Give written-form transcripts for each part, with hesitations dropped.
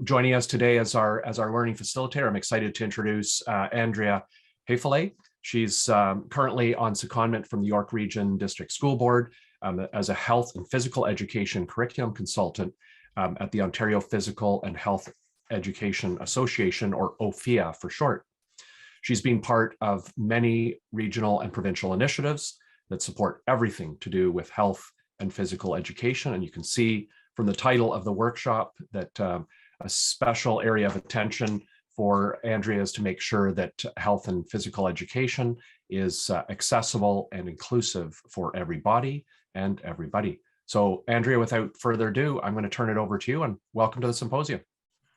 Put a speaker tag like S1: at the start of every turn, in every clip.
S1: Joining us today as our learning facilitator, I'm excited to introduce Andrea Haefele. She's currently on secondment from the York Region District School Board as a health and physical education curriculum consultant at the Ontario Physical and Health Education Association, or OPHA for short. She's been part of many regional and provincial initiatives that support everything to do with health and physical education. And you can see from the title of the workshop that a special area of attention for Andrea is to make sure that health and physical education is accessible and inclusive for everybody and everybody. So Andrea, without further ado, I'm going to turn it over to you, and welcome to the symposium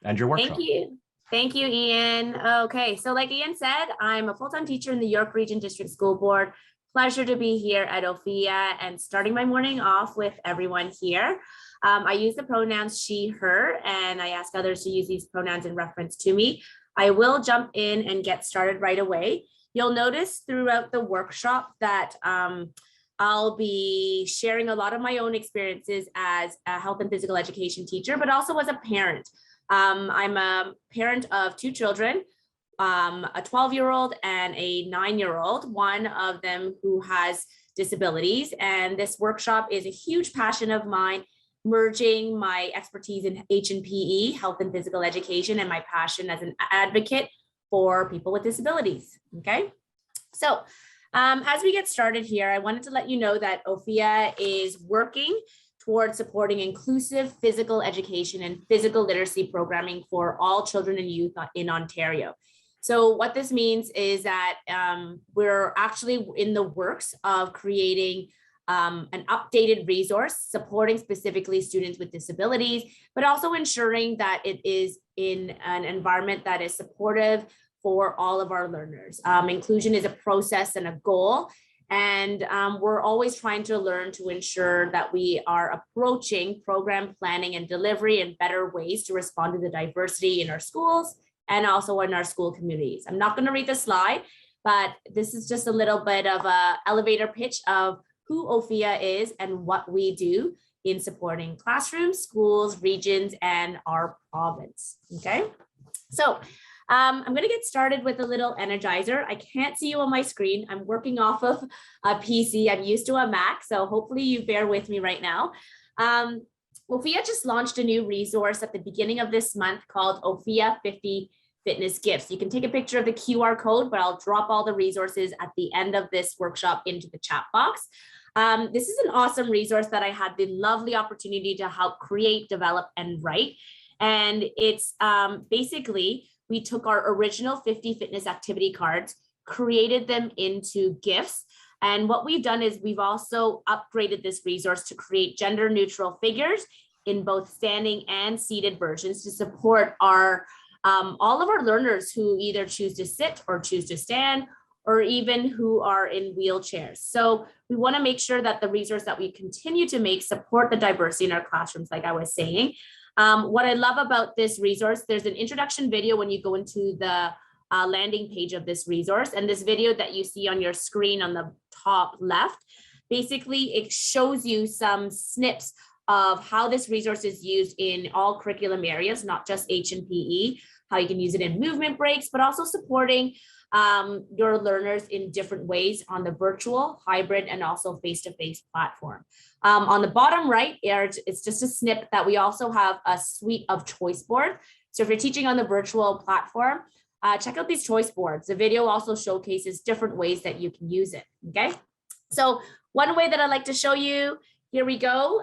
S1: and your workshop.
S2: Thank you. Thank you, Ian. Okay, so like Ian said, I'm a full-time teacher in the York Region District School Board. Pleasure to be here at OPHA and starting my morning off with everyone here. I use the pronouns she, her, and I ask others to use these pronouns in reference to me. I will jump in and get started right away. You'll notice throughout the workshop that I'll be sharing a lot of my own experiences as a health and physical education teacher, but also as a parent. I'm a parent of two children, a 12-year-old and a 9-year-old, one of them who has disabilities. And this workshop is a huge passion of mine, merging my expertise in H&PE, health and physical education, and my passion as an advocate for people with disabilities. Okay, so as we get started here, I wanted to let you know that OPHA is working towards supporting inclusive physical education and physical literacy programming for all children and youth in Ontario. So what this means is that we're actually in the works of creating an updated resource supporting specifically students with disabilities, but also ensuring that it is in an environment that is supportive for all of our learners. Inclusion is a process and a goal, and we're always trying to learn to ensure that we are approaching program planning and delivery in better ways to respond to the diversity in our schools and also in our school communities. I'm not going to read the slide, but this is just a little bit of an elevator pitch of who OPHA is and what we do in supporting classrooms, schools, regions, and our province. Okay, so I'm going to get started with a little energizer. I can't see you on my screen. I'm working off of a PC. I'm used to a Mac, so hopefully you bear with me right now. OPHA just launched a new resource at the beginning of this month called OPHA 50 Fitness Gifts. You can take a picture of the QR code, but I'll drop all the resources at the end of this workshop into the chat box. This is an awesome resource that I had the lovely opportunity to help create, develop, and write. And it's basically, we took our original 50 fitness activity cards, created them into gifts. And what we've done is we've also upgraded this resource to create gender neutral figures in both standing and seated versions to support our all of our learners who either choose to sit or choose to stand, or even who are in wheelchairs. So we want to make sure that the resource that we continue to make support the diversity in our classrooms, like I was saying. What I love about this resource, there's an introduction video when you go into the landing page of this resource. And this video that you see on your screen on the top left, basically it shows you some snips of how this resource is used in all curriculum areas, not just H&PE, how you can use it in movement breaks, but also supporting your learners in different ways on the virtual, hybrid, and also face-to-face platform. On the bottom right, it's just a snip that we also have a suite of choice boards. So if you're teaching on the virtual platform, check out these choice boards. The video also showcases different ways that you can use it, okay? So one way that I like to show you, here we go.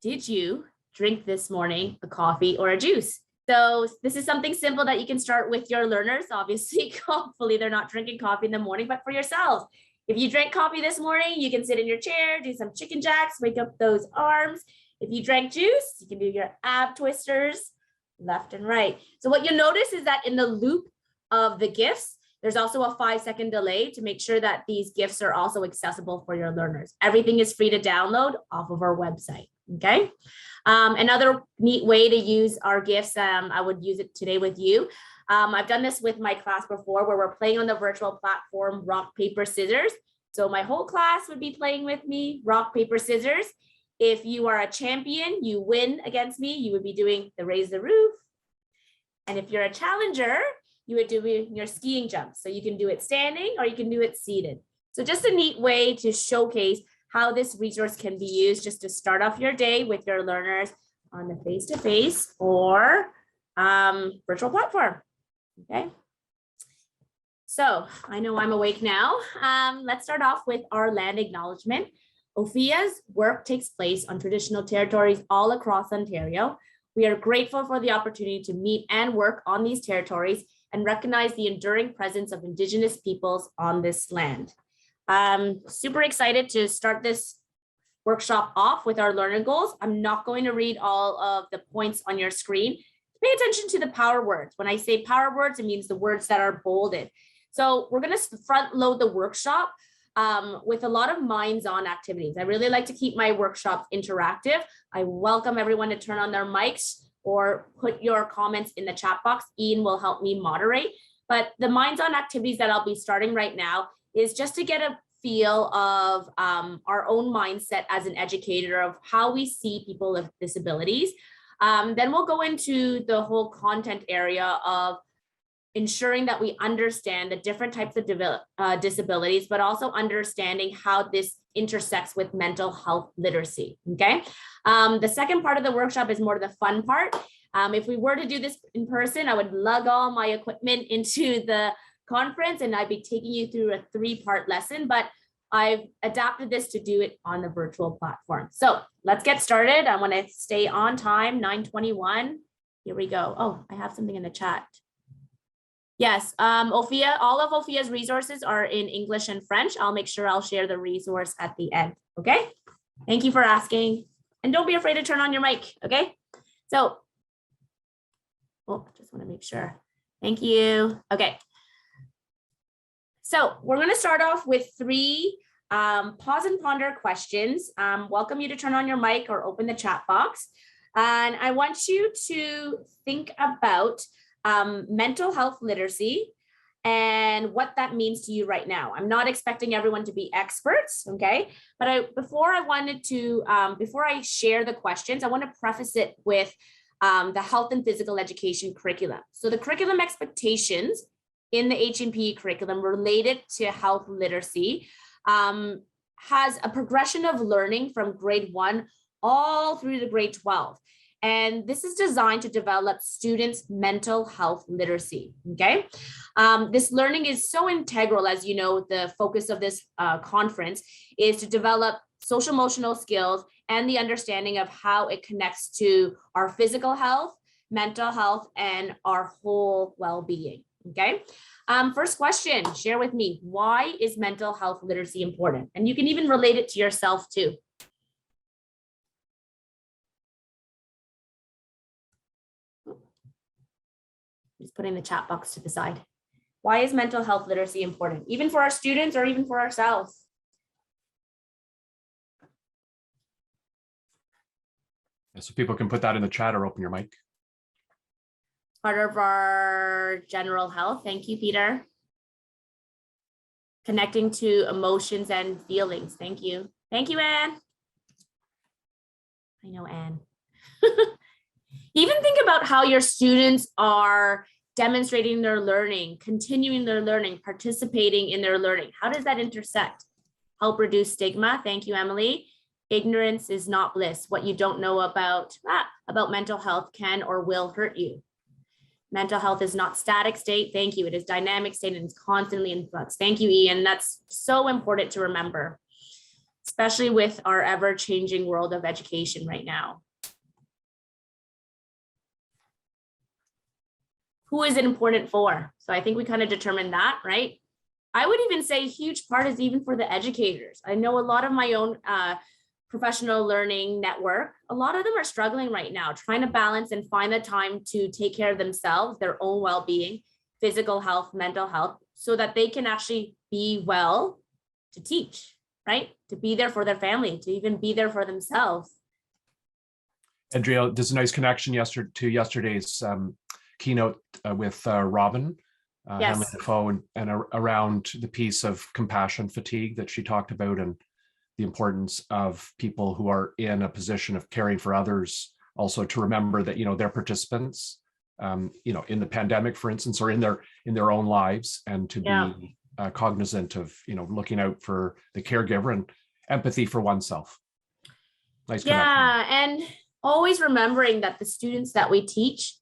S2: Did you drink this morning a coffee or a juice? So this is something simple that you can start with your learners. Obviously, hopefully they're not drinking coffee in the morning, but for yourselves. If you drank coffee this morning, you can sit in your chair, do some chicken jacks, wake up those arms. If you drank juice, you can do your ab twisters left and right. So what you'll notice is that in the loop of the gifts, there's also a 5-second delay to make sure that these gifts are also accessible for your learners. Everything is free to download off of our website, okay? Another neat way to use our gifts, I would use it today with you. I've done this with my class before where we're playing on the virtual platform, rock, paper, scissors. So my whole class would be playing with me, rock, paper, scissors. If you are a champion, you win against me, you would be doing the raise the roof. And if you're a challenger, you would do your skiing jump. So you can do it standing or you can do it seated. So just a neat way to showcase how this resource can be used just to start off your day with your learners on the face-to-face or virtual platform, okay? So I know I'm awake now. Let's start off with our land acknowledgement. OPHA's work takes place on traditional territories all across Ontario. We are grateful for the opportunity to meet and work on these territories and recognize the enduring presence of Indigenous peoples on this land. I'm super excited to start this workshop off with our learner goals. I'm not going to read all of the points on your screen. Pay attention to the power words. When I say power words, it means the words that are bolded. So we're going to front load the workshop with a lot of minds-on activities. I really like to keep my workshops interactive. I welcome everyone to turn on their mics or put your comments in the chat box. Ian will help me moderate. But the minds-on activities that I'll be starting right now is just to get a feel of our own mindset as an educator of how we see people with disabilities. Then we'll go into the whole content area of ensuring that we understand the different types of disabilities, but also understanding how this intersects with mental health literacy, okay? The second part of the workshop is more the fun part. If we were to do this in person, I would lug all my equipment into the conference and I'd be taking you through a 3-part lesson, but I've adapted this to do it on the virtual platform. So let's get started. I want to stay on time, 9:21. Here we go. Oh, I have something in the chat. Yes, OPHA, all of OPHA's resources are in English and French. I'll make sure I'll share the resource at the end, okay? Thank you for asking. And don't be afraid to turn on your mic, okay? So, oh, just want to make sure. Thank you. Okay. So we're going to start off with 3 pause and ponder questions. Welcome you to turn on your mic or open the chat box. And I want you to think about mental health literacy and what that means to you right now. I'm not expecting everyone to be experts, okay? But before I share the questions, I want to preface it with the health and physical education curriculum. So the curriculum expectations in the H&PE curriculum related to health literacy has a progression of learning from grade 1 all through to grade 12. And this is designed to develop students' mental health literacy, okay? This learning is so integral, as you know, the focus of this conference is to develop social emotional skills and the understanding of how it connects to our physical health, mental health, and our whole well-being, okay? First question, share with me, why is mental health literacy important? And you can even relate it to yourself too. Just putting the chat box to the side. Why is mental health literacy important, even for our students or even for ourselves?
S1: So people can put that in the chat or open your mic.
S2: Part of our general health. Thank you, Peter. Connecting to emotions and feelings. Thank you. Thank you, Anne. I know Anne. Even think about how your students are demonstrating their learning, continuing their learning, participating in their learning. How does that intersect? Help reduce stigma. Thank you, Emily. Ignorance is not bliss. What you don't know about mental health can or will hurt you. Mental health is not static state. Thank you. It is dynamic state and it's constantly in flux. Thank you, Ian. That's so important to remember, especially with our ever-changing world of education right now. Who is it important for? So I think we kind of determined that, right? I would even say a huge part is even for the educators. I know a lot of my own professional learning network, a lot of them are struggling right now, trying to balance and find the time to take care of themselves, their own well-being, physical health, mental health, so that they can actually be well to teach, right? To be there for their family, to even be there for themselves.
S1: Andrea, there's a nice connection to yesterday's keynote with Robin
S2: Yes.
S1: and around the piece of compassion fatigue that she talked about and the importance of people who are in a position of caring for others, also to remember that, they're participants, in the pandemic, for instance, or in their own lives, and to be cognizant of, looking out for the caregiver and empathy for oneself. Nice connection.
S2: Yeah, and always remembering that the students that we teach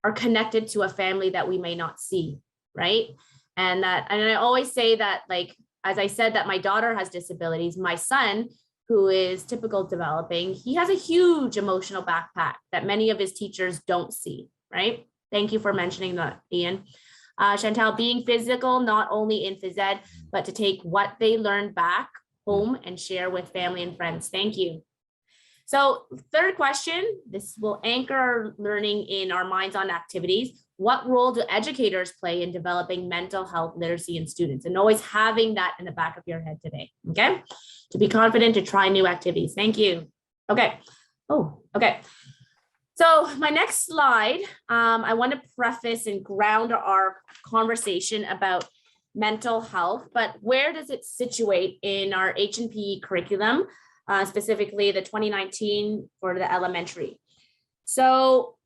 S2: are connected to a family that we may not see, right? And I always say that, like, as I said, that my daughter has disabilities, my son, who is typical developing, he has a huge emotional backpack that many of his teachers don't see, right? Thank you for mentioning that, Ian. Chantal, being physical, not only in phys ed, but to take what they learned back home and share with family and friends. Thank you. So third question, this will anchor our learning in our minds-on activities. What role do educators play in developing mental health literacy in students? And always having that in the back of your head today, okay? To be confident to try new activities. Thank you. Okay. Oh, okay. So my next slide, I want to preface and ground our conversation about mental health, but where does it situate in our H&PE curriculum, specifically the 2019 for the elementary? So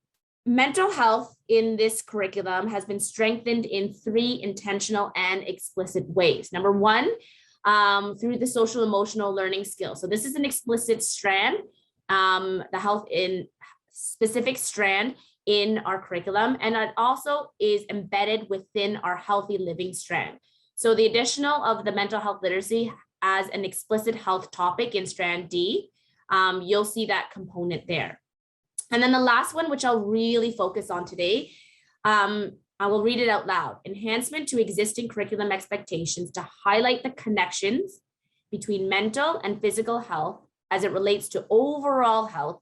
S2: mental health in this curriculum has been strengthened in 3 intentional and explicit ways. Number 1, through the social emotional learning skills. So this is an explicit strand, the health in specific strand in our curriculum, and it also is embedded within our healthy living strand. So the additional of the mental health literacy as an explicit health topic in strand D, you'll see that component there. And then the last one, which I'll really focus on today, I will read it out loud. Enhancement to existing curriculum expectations to highlight the connections between mental and physical health as it relates to overall health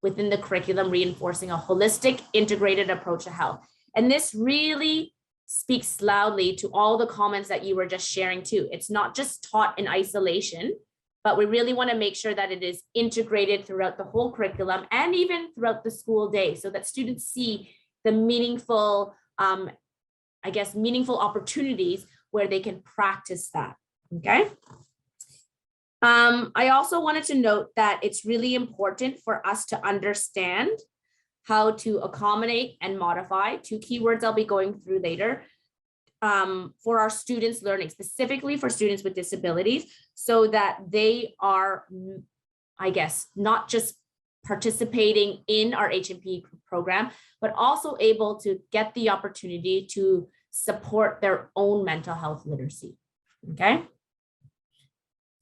S2: within the curriculum, reinforcing a holistic, integrated approach to health. And this really speaks loudly to all the comments that you were just sharing too. It's not just taught in isolation, but we really want to make sure that it is integrated throughout the whole curriculum and even throughout the school day, so that students see the meaningful, meaningful opportunities where they can practice that, okay? I also wanted to note that it's really important for us to understand how to accommodate and modify, 2 keywords I'll be going through later, for our students' learning, specifically for students with disabilities, so that they are, not just participating in our H&PE program, but also able to get the opportunity to support their own mental health literacy, okay?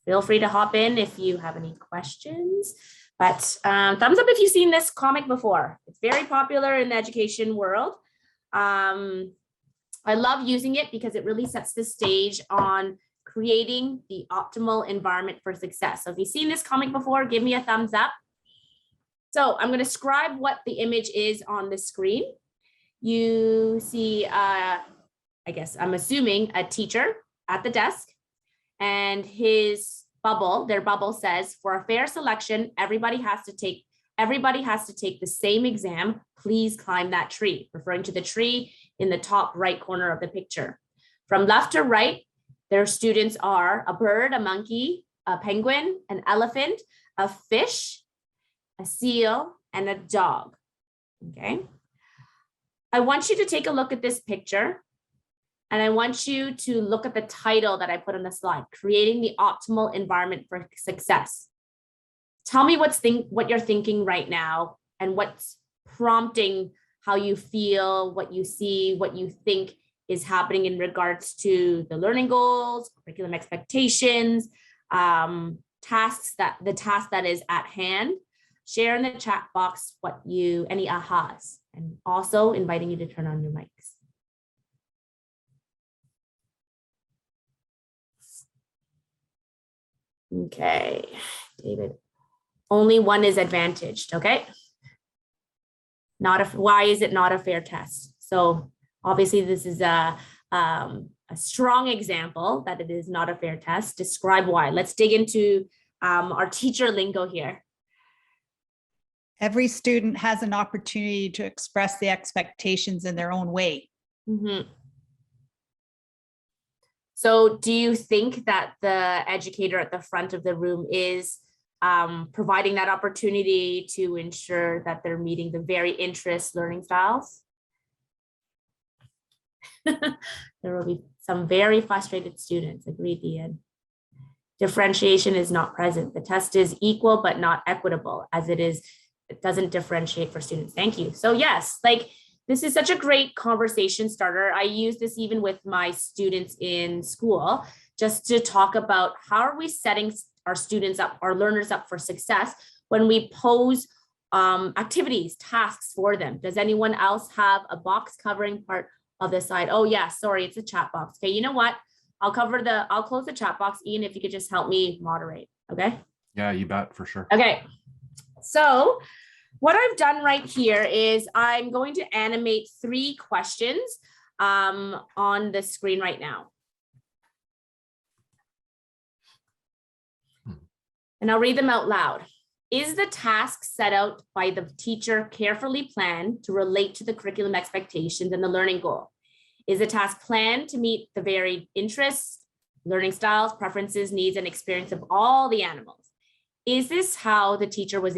S2: Feel free to hop in if you have any questions, but thumbs up if you've seen this comic before. It's very popular in the education world. I love using it because it really sets the stage on creating the optimal environment for success. So if you've seen this comic before, give me a thumbs up. So I'm going to describe what the image is on the screen. You see, I'm assuming a teacher at the desk, and their bubble says, for a fair selection, everybody has to take the same exam. Please climb that tree, referring to the tree in the top right corner of the picture. From left to right, their students are a bird, a monkey, a penguin, an elephant, a fish, a seal, and a dog, okay? I want you to take a look at this picture, and I want you to look at the title that I put on the slide, Creating the Optimal Environment for Success. Tell me what you're thinking right now and what's prompting how you feel, what you see, what you think is happening in regards to the learning goals, curriculum expectations, the task that is at hand. Share in the chat box any ahas, and also inviting you to turn on your mics. Okay, David. Only one is advantaged, okay? Why is it not a fair test? So obviously this is a strong example that it is not a fair test. Describe why. Let's dig into our teacher lingo here.
S3: Every student has an opportunity to express the expectations in their own way.
S2: Mm-hmm. So do you think that the educator at the front of the room is providing that opportunity to ensure that they're meeting the very interest learning styles? There will be some very frustrated students. Agreed, Ian. Differentiation is not present. The test is equal but not equitable, as it doesn't differentiate for students. Thank you. So yes, like this is such a great conversation starter. I use this even with my students in school, just to talk about how are we setting our students up, our learners up for success when we pose activities, tasks for them. Does anyone else have a box covering part of the side? Oh yeah, sorry, it's a chat box. Okay, you know what? I'll close the chat box. Ian, if you could just help me moderate, okay?
S1: Yeah, you bet, for sure.
S2: Okay, so what I've done right here is I'm going to animate 3 questions on the screen right now. And I'll read them out loud. Is the task set out by the teacher carefully planned to relate to the curriculum expectations and the learning goal? Is the task planned to meet the varied interests, learning styles, preferences, needs, and experience of all the animals? Is this how the teacher was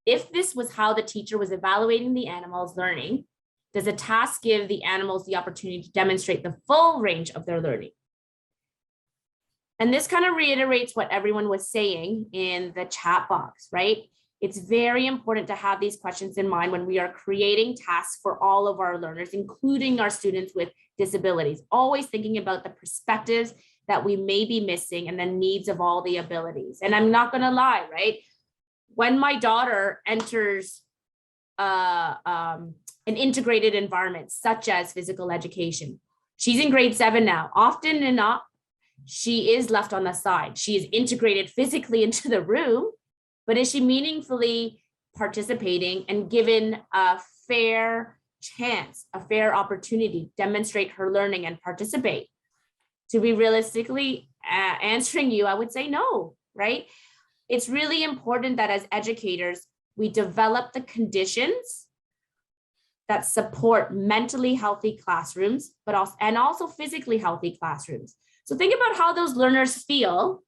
S2: if this was how the teacher was evaluating the animals' learning, does the task give the animals the opportunity to demonstrate the full range of their learning? And this kind of reiterates what everyone was saying in the chat box, right? It's very important to have these questions in mind when we are creating tasks for all of our learners, including our students with disabilities, always thinking about the perspectives that we may be missing and the needs of all the abilities. And I'm not going to lie, right? When my daughter enters an integrated environment, such as physical education, she's in grade 7 now. Often enough, she is left on the side. She is integrated physically into the room, but is she meaningfully participating and given a fair chance, a fair opportunity to demonstrate her learning and participate? To be realistically answering you, I would say no, right? It's really important that as educators, we develop the conditions that support mentally healthy classrooms, but also physically healthy classrooms. So think about how those learners feel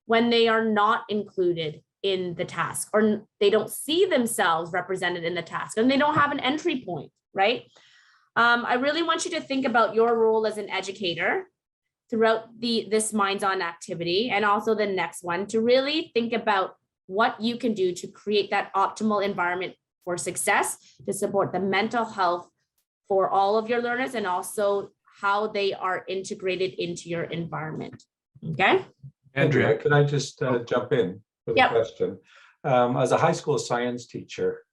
S2: when they are not included in the task, or they don't see themselves represented in the task, and they don't have an entry point, right? I really want you to think about your role as an educator throughout this Minds On activity, and also the next one, to really think about what you can do to create that optimal environment for success, to support the mental health for all of your learners, and also how they are integrated into your environment. Okay?
S4: Andrea, can I just jump in with a question? As a high school science teacher,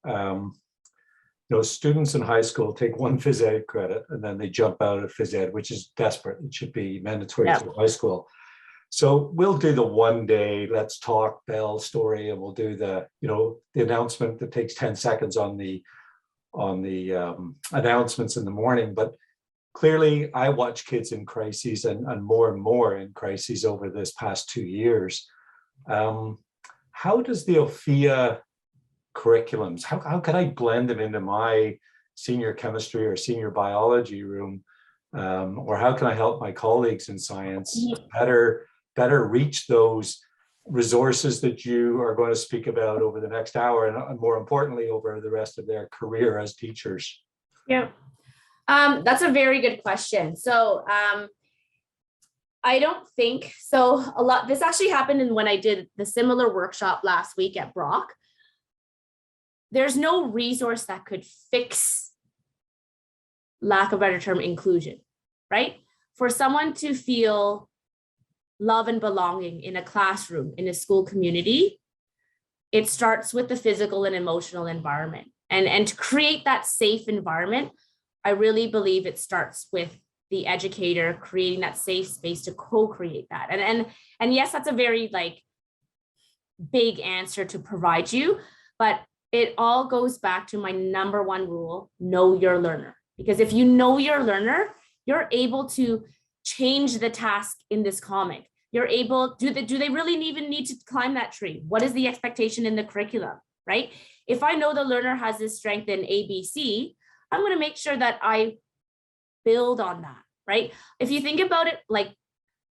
S4: students in high school take 1 phys ed credit and then they jump out of phys ed, which is desperate. It should be mandatory for high school. So we'll do the 1 day, let's talk Bell story, and we'll do the announcement that takes 10 seconds on the announcements in the morning. But clearly, I watch kids in crises and more in crises over this past 2 years. How does the OPHA curriculums, how can I blend them into my senior chemistry or senior biology room? Or how can I help my colleagues in science better reach those resources that you are going to speak about over the next hour, and more importantly, over the rest of their career as teachers?
S2: Yeah. That's a very good question. So I don't think so. This actually happened when I did the similar workshop last week at Brock. There's no resource that could fix, lack of a better term, inclusion, right? For someone to feel love and belonging in a classroom, in a school community, it starts with the physical and emotional environment. And to create that safe environment, I really believe it starts with the educator creating that safe space to co-create that. And yes, that's a very big answer to provide you, but it all goes back to my number 1 rule: know your learner. Because if you know your learner, you're able to change the task in this comic. You're able, do they really even need to climb that tree? What is the expectation in the curriculum, right? If I know the learner has this strength in ABC, I'm going to make sure that I build on that, right? If you think about it like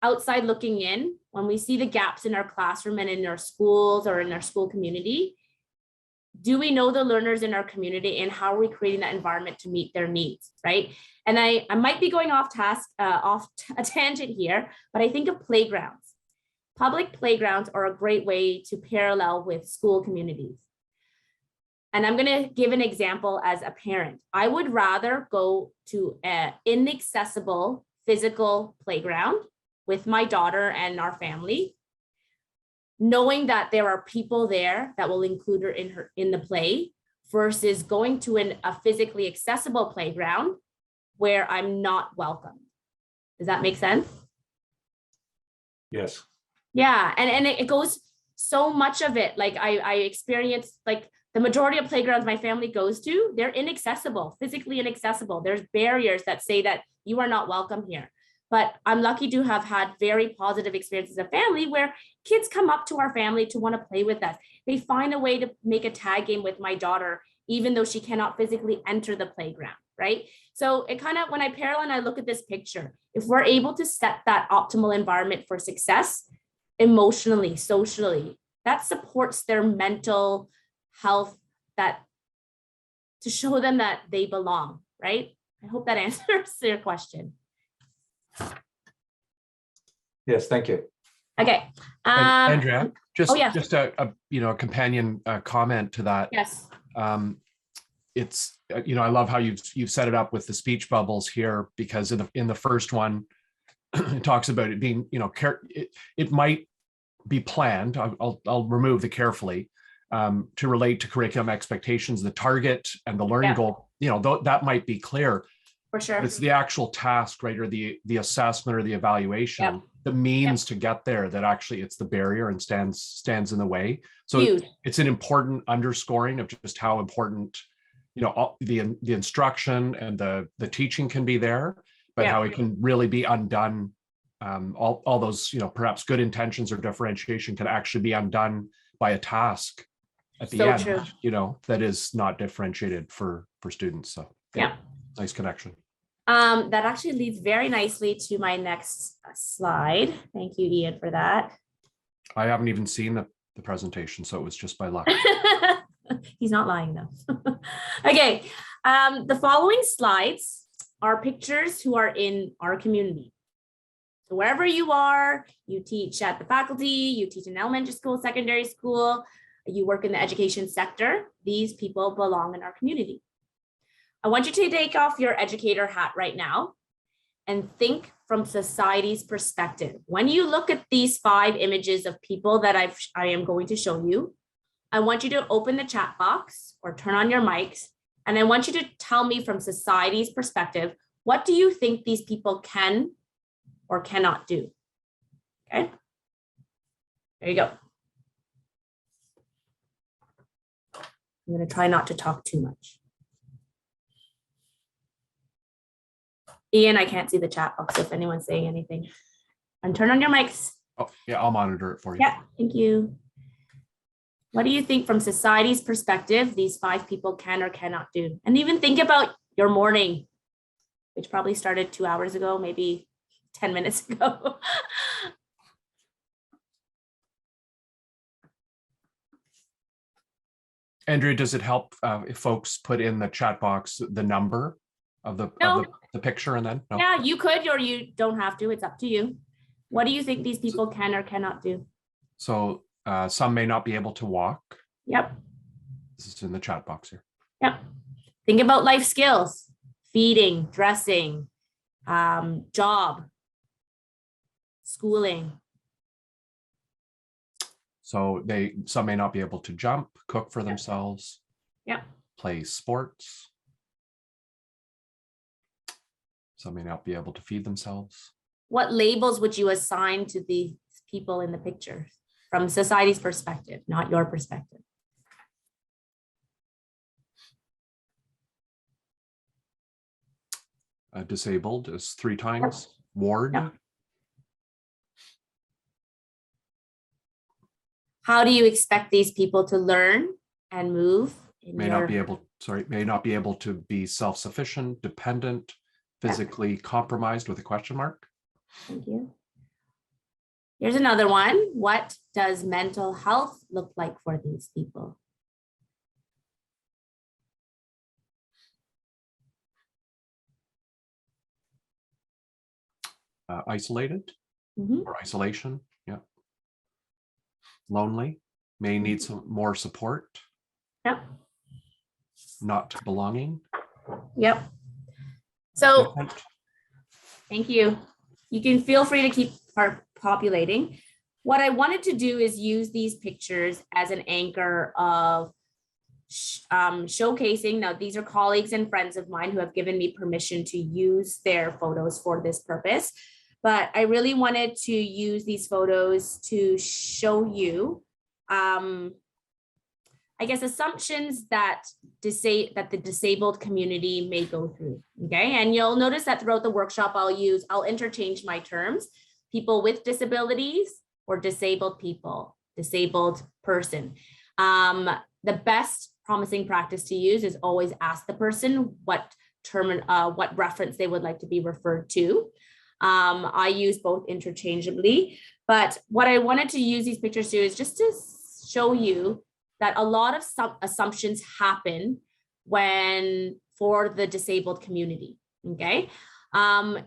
S2: outside looking in, when we see the gaps in our classroom and in our schools or in our school community, do we know the learners in our community, and how are we creating that environment to meet their needs, right? And I might be going off a tangent here, but I think of playgrounds. Public playgrounds are a great way to parallel with school communities. And I'm going to give an example as a parent. I would rather go to an inaccessible physical playground with my daughter and our family, knowing that there are people there that will include her in the play, versus going to a physically accessible playground where I'm not welcome. Does that make sense?
S4: Yes.
S2: Yeah, and it goes, so much of it, like I experienced, like the majority of playgrounds my family goes to, they're inaccessible, physically inaccessible. There's barriers that say that you are not welcome here. But I'm lucky to have had very positive experiences as a family where kids come up to our family to want to play with us. They find a way to make a tag game with my daughter, even though she cannot physically enter the playground, right? So it kind of, when I parallel and I look at this picture, if we're able to set that optimal environment for success, emotionally, socially, that supports their mental health, that to show them that they belong, right? I hope that answers your question.
S4: Yes, thank you.
S2: Okay.
S1: And Andrea, just
S2: yeah.
S1: just a a companion comment to that.
S2: Yes.
S1: It's I love how you've set it up with the speech bubbles here, because in the first one it talks about it being it might be planned. I'll remove the carefully to relate to curriculum expectations, the target and the learning goal. That might be clear.
S2: For sure.
S1: But it's the actual task, right, or the assessment or the evaluation, the means to get there, that actually it's the barrier and stands in the way. So it's an important underscoring of just how important the instruction and the teaching can be there, but how it can really be undone. All those perhaps good intentions or differentiation can actually be undone by a task at the end. True. That is not differentiated for students. So nice connection.
S2: That actually leads very nicely to my next slide. Thank you, Ian, for that.
S1: I haven't even seen the presentation, so it was just by luck.
S2: He's not lying though. Okay, the following slides are pictures who are in our community. So wherever you are, you teach at the faculty, you teach in elementary school, secondary school, you work in the education sector, these people belong in our community. I want you to take off your educator hat right now and think from society's perspective. When you look at these 5 images of people that I am going to show you, I want you to open the chat box or turn on your mics, and I want you to tell me from society's perspective, what do you think these people can or cannot do? Okay, there you go. I'm going to try not to talk too much. Ian, I can't see the chat box if anyone's saying anything. And turn on your mics.
S1: Oh, yeah, I'll monitor it for you.
S2: Yeah, thank you. What do you think from society's perspective these 5 people can or cannot do? And even think about your morning, which probably started 2 hours ago, maybe 10 minutes ago.
S1: Andrea, does it help if folks put in the chat box the number of the picture, and then? No?
S2: Yeah, you could, or you don't have to. It's up to you. What do you think these people can or cannot do?
S1: So some may not be able to walk.
S2: Yep.
S1: This is in the chat box here.
S2: Yep. Think about life skills: feeding, dressing, job, schooling.
S1: So some may not be able to jump, cook for themselves.
S2: Yep.
S1: Play sports. Some may not be able to feed themselves.
S2: What labels would you assign to these people in the picture from society's perspective, not your perspective?
S1: Disabled is 3 times. Ward.
S2: Yep. How do you expect these people to learn and move?
S1: May not be able to be self-sufficient, dependent, physically compromised with a question mark.
S2: Thank you. Here's another one. What does mental health look like for these people?
S1: Isolated
S2: Mhm.
S1: or isolation. Yeah. Lonely, may need some more support,
S2: Yep.
S1: not belonging.
S2: Yep. So
S1: Different.
S2: thank you. You can feel free to keep populating. What I wanted to do is use these pictures as an anchor of showcasing. Now, these are colleagues and friends of mine who have given me permission to use their photos for this purpose. But I really wanted to use these photos to show you, I guess, assumptions that the disabled community may go through. Okay, and you'll notice that throughout the workshop, I'll interchange my terms: people with disabilities or disabled people, disabled person. The best promising practice to use is always ask the person what reference they would like to be referred to. I use both interchangeably, but what I wanted to use these pictures to is just to show you that a lot of assumptions happen for the disabled community. Okay.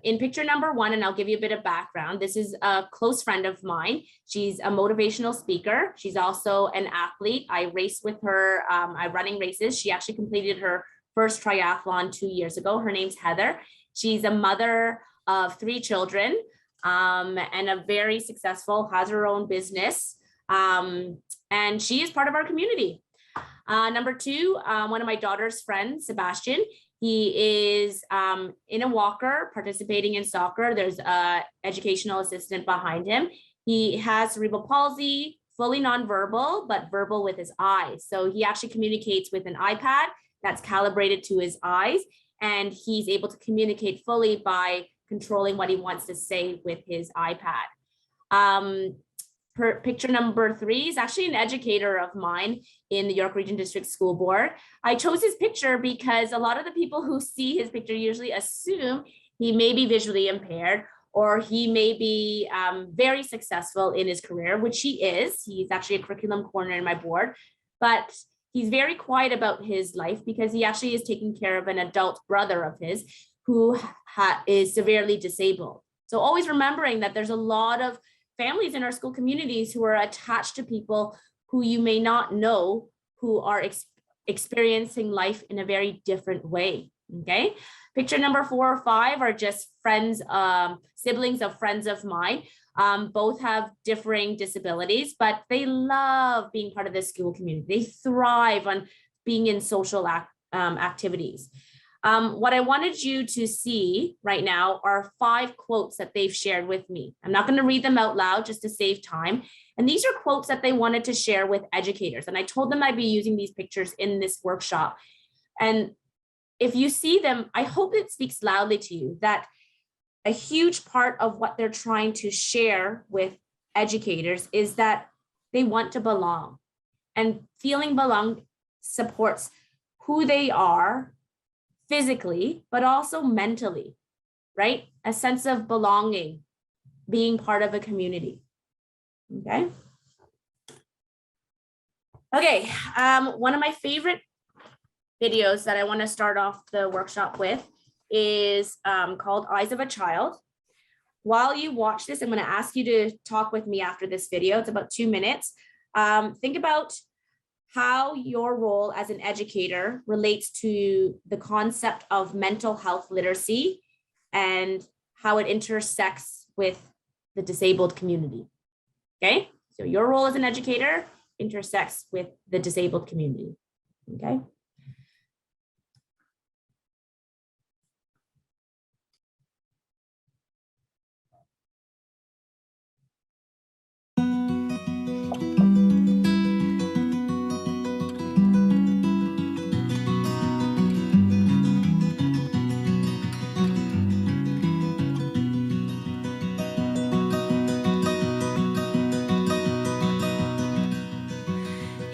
S2: In picture number 1, and I'll give you a bit of background, this is a close friend of mine. She's a motivational speaker. She's also an athlete. I race with her. I'm running races. She actually completed her first triathlon 2 years ago. Her name's Heather. She's a mother of 3 children and a very successful, has her own business. And she is part of our community. Number 2, one of my daughter's friends, Sebastian, he is in a walker, participating in soccer. There's an educational assistant behind him. He has cerebral palsy, fully nonverbal, but verbal with his eyes. So he actually communicates with an iPad that's calibrated to his eyes, and he's able to communicate fully by controlling what he wants to say with his iPad. Picture number 3 is actually an educator of mine in the York Region District School Board. I chose his picture because a lot of the people who see his picture usually assume he may be visually impaired, or he may be very successful in his career, which he is. He's actually a curriculum coordinator in my board, but he's very quiet about his life because he actually is taking care of an adult brother of his who is severely disabled. So always remembering that there's a lot of families in our school communities who are attached to people who you may not know, who are experiencing life in a very different way. Okay. Picture number 4 or 5 are just friends, siblings of friends of mine. Both have differing disabilities, but they love being part of the school community. They thrive on being in social activities. What I wanted you to see right now are 5 quotes that they've shared with me. I'm not going to read them out loud just to save time. And these are quotes that they wanted to share with educators. And I told them I'd be using these pictures in this workshop. And if you see them, I hope it speaks loudly to you that a huge part of what they're trying to share with educators is that they want to belong. And feeling belong supports who they are physically, but also mentally, right? A sense of belonging, being part of a community. Okay. Okay. One of my favorite videos that I want to start off the workshop with is called Eyes of a Child. While you watch this, I'm going to ask you to talk with me after this video. It's about 2 minutes. Think about how your role as an educator relates to the concept of mental health literacy and how it intersects with the disabled community. Okay, so your role as an educator intersects with the disabled community. Okay.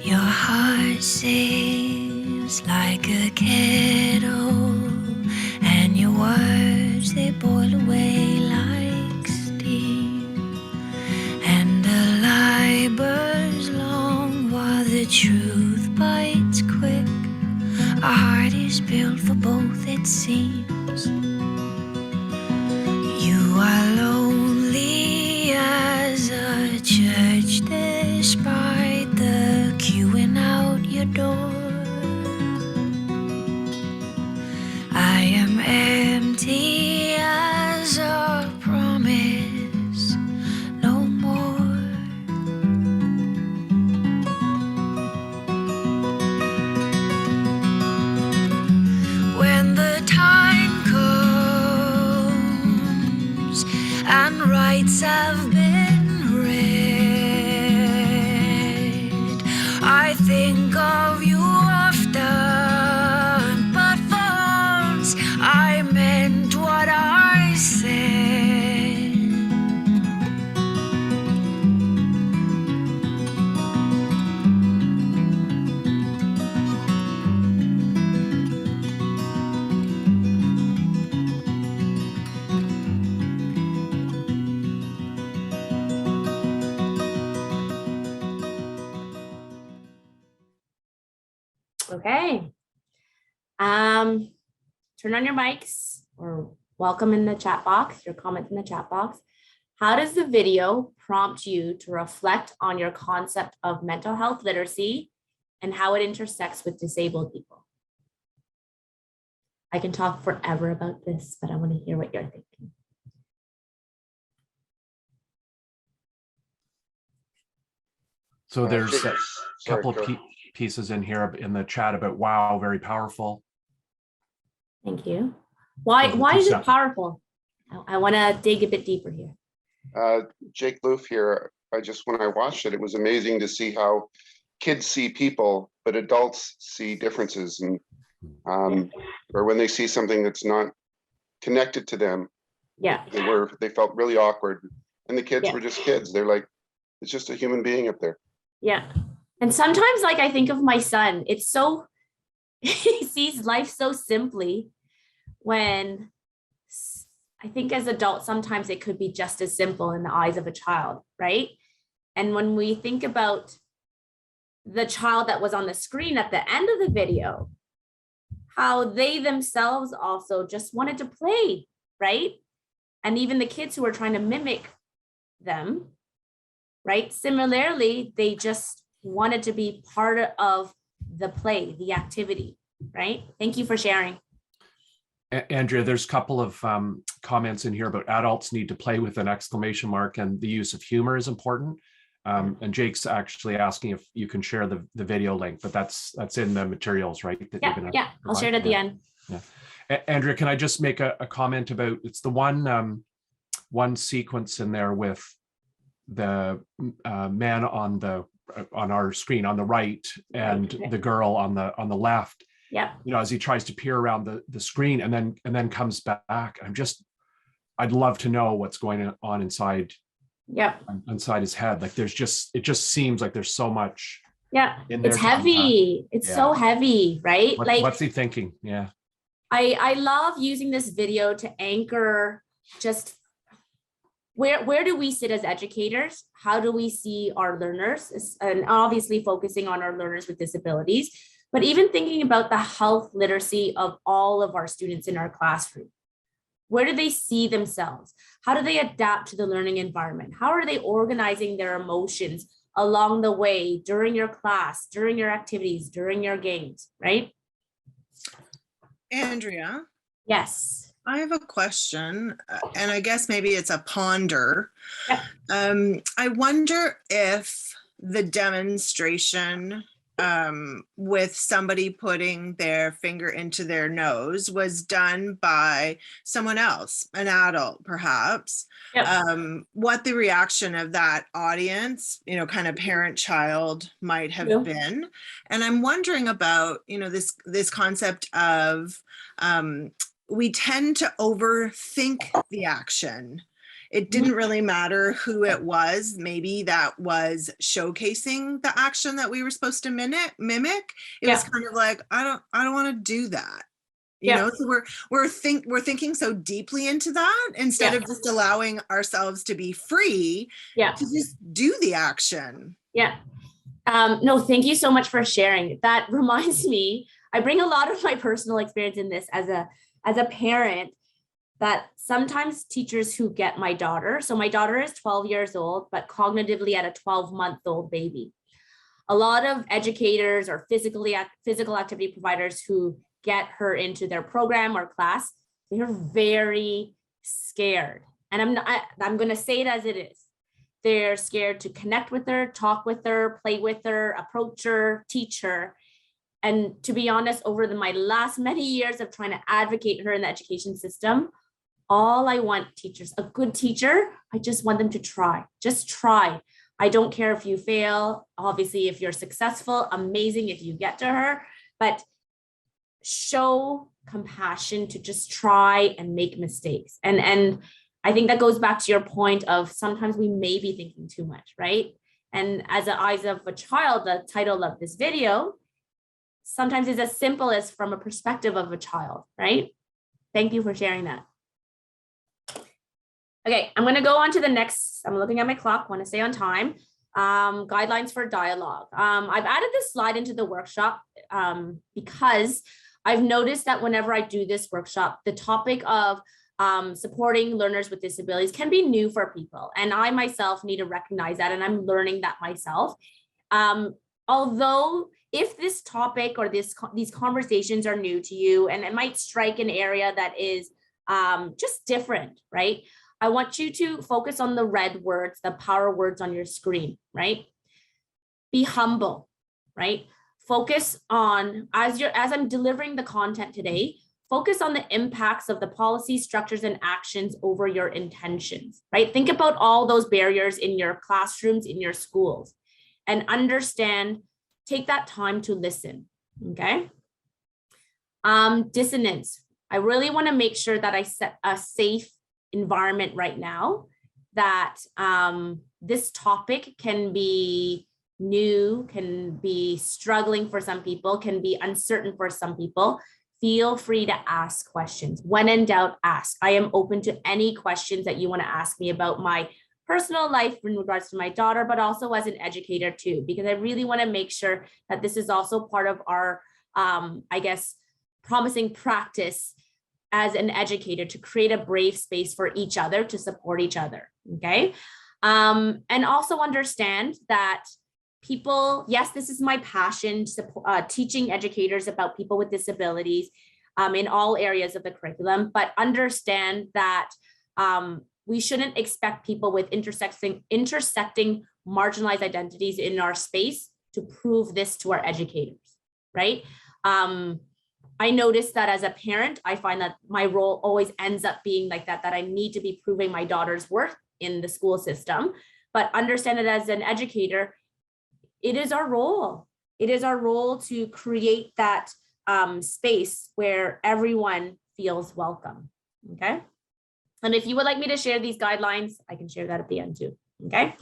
S5: Your heart sings like a kettle, and your words, they boil away like steam. And is built for both, it seems. You are lonely as a church despite the queuing out your door. I am empty as a promise, no more. When the time comes and rights have been read, I think of you often, but for once I meant what I said.
S2: Okay. Turn on your mics or welcome in the chat box, your comments in the chat box. How does the video prompt you to reflect on your concept of mental health literacy and how it intersects with disabled people? I can talk forever about this, but I want to hear what you're thinking.
S1: So there's a
S6: Sorry,
S1: couple
S6: go.
S1: pieces in here in the chat about wow, very powerful.
S2: Thank you. Why is it powerful? I want to dig a bit deeper here.
S6: Jake Loof here. When I watched it, it was amazing to see how kids see people, but adults see differences, and or when they see something that's not connected to them,
S2: Yeah.
S6: they felt really awkward, and the kids were just kids. They're like, it's just a human being up there.
S2: Yeah. And sometimes, like, I think of my son, it's so, he sees life so simply, when I think as adults, sometimes it could be just as simple in the eyes of a child, right? And when we think about the child that was on the screen at the end of the video, how they themselves also just wanted to play, right? And even the kids who were trying to mimic them, right? Similarly, they just wanted to be part of the play, the activity, right? Thank you for sharing.
S1: Andrea, there's a couple of comments in here about adults need to play with an exclamation mark, and the use of humor is important. And Jake's actually asking if you can share the video link, but that's in the materials, right?
S2: Yeah, I'll share it at the end.
S1: Yeah. Andrea, can I just make a comment about, it's the one sequence in there with the man on our screen on the right and the girl on the left.
S2: Yeah.
S1: You know, as he tries to peer around the screen and then comes back. I'd love to know what's going on inside.
S2: Yeah.
S1: Inside his head. Like it just seems like there's so much.
S2: Yeah. It's heavy. It's so heavy, right?
S1: What's he thinking? Yeah.
S2: I love using this video to anchor just where do we sit as educators? How do we see our learners? And obviously focusing on our learners with disabilities, but even thinking about the health literacy of all of our students in our classroom. Where do they see themselves? How do they adapt to the learning environment? How are they organizing their emotions along the way during your class, during your activities, during your games, right?
S7: Andrea?
S2: Yes.
S7: I have a question, and I guess maybe it's a ponder.
S2: Yep.
S7: I wonder if the demonstration with somebody putting their finger into their nose was done by someone else, an adult perhaps. Yep. What the reaction of that audience, kind of parent-child might have been. And I'm wondering about, this concept of we tend to overthink the action. It didn't really matter who it was. Maybe that was showcasing the action that we were supposed to mimic. It was kind of like, I don't want to do that. You know, so we're thinking so deeply into that instead of just allowing ourselves to be free to just do the action.
S2: Yeah. No, thank you so much for sharing. That reminds me I bring a lot of my personal experience in this as a parent, that sometimes teachers who get my daughter, so my daughter is 12 years old, but cognitively at a 12-month-old baby. A lot of educators or physical activity providers who get her into their program or class, they're very scared. And I'm going to say it as it is. They're scared to connect with her, talk with her, play with her, approach her, teach her. And to be honest, over my last many years of trying to advocate her in the education system, all I want teachers, a good teacher, I just want them to try, just try. I don't care if you fail. Obviously, if you're successful, amazing if you get to her, but show compassion to just try and make mistakes. And I think that goes back to your point of sometimes we may be thinking too much, right? And as the eyes of a child, the title of this video sometimes is as simple as from a perspective of a child, right? Thank you for sharing that. Okay, I'm going to go on to the next. I'm looking at my clock, want to stay on time. Guidelines for dialogue. I've added this slide into the workshop because I've noticed that whenever I do this workshop, the topic of supporting learners with disabilities can be new for people. And I myself need to recognize that, and I'm learning that myself. Although if this topic or these conversations are new to you, and it might strike an area that is just different, right? I want you to focus on the red words, the power words on your screen, right? Be humble, right? Focus on, as I'm delivering the content today, focus on the impacts of the policy, structures, and actions over your intentions, right? Think about all those barriers in your classrooms, in your schools, and understand, take that time to listen, okay? Dissonance. I really want to make sure that I set a safe environment right now, that this topic can be new, can be struggling for some people, can be uncertain for some people. Feel free to ask questions. When in doubt, ask. I am open to any questions that you want to ask me about my personal life in regards to my daughter, but also as an educator too, because I really want to make sure that this is also part of our, I guess, promising practice as an educator to create a brave space for each other, to support each other, okay? And also understand that people, yes, this is my passion, teaching educators about people with disabilities in all areas of the curriculum, but understand that we shouldn't expect people with intersecting marginalized identities in our space to prove this to our educators, right? I noticed that as a parent, I find that my role always ends up being like that I need to be proving my daughter's worth in the school system, but understand that as an educator, it is our role. It is our role to create that space where everyone feels welcome, okay? And if you would like me to share these guidelines, I can share that at the end too, okay?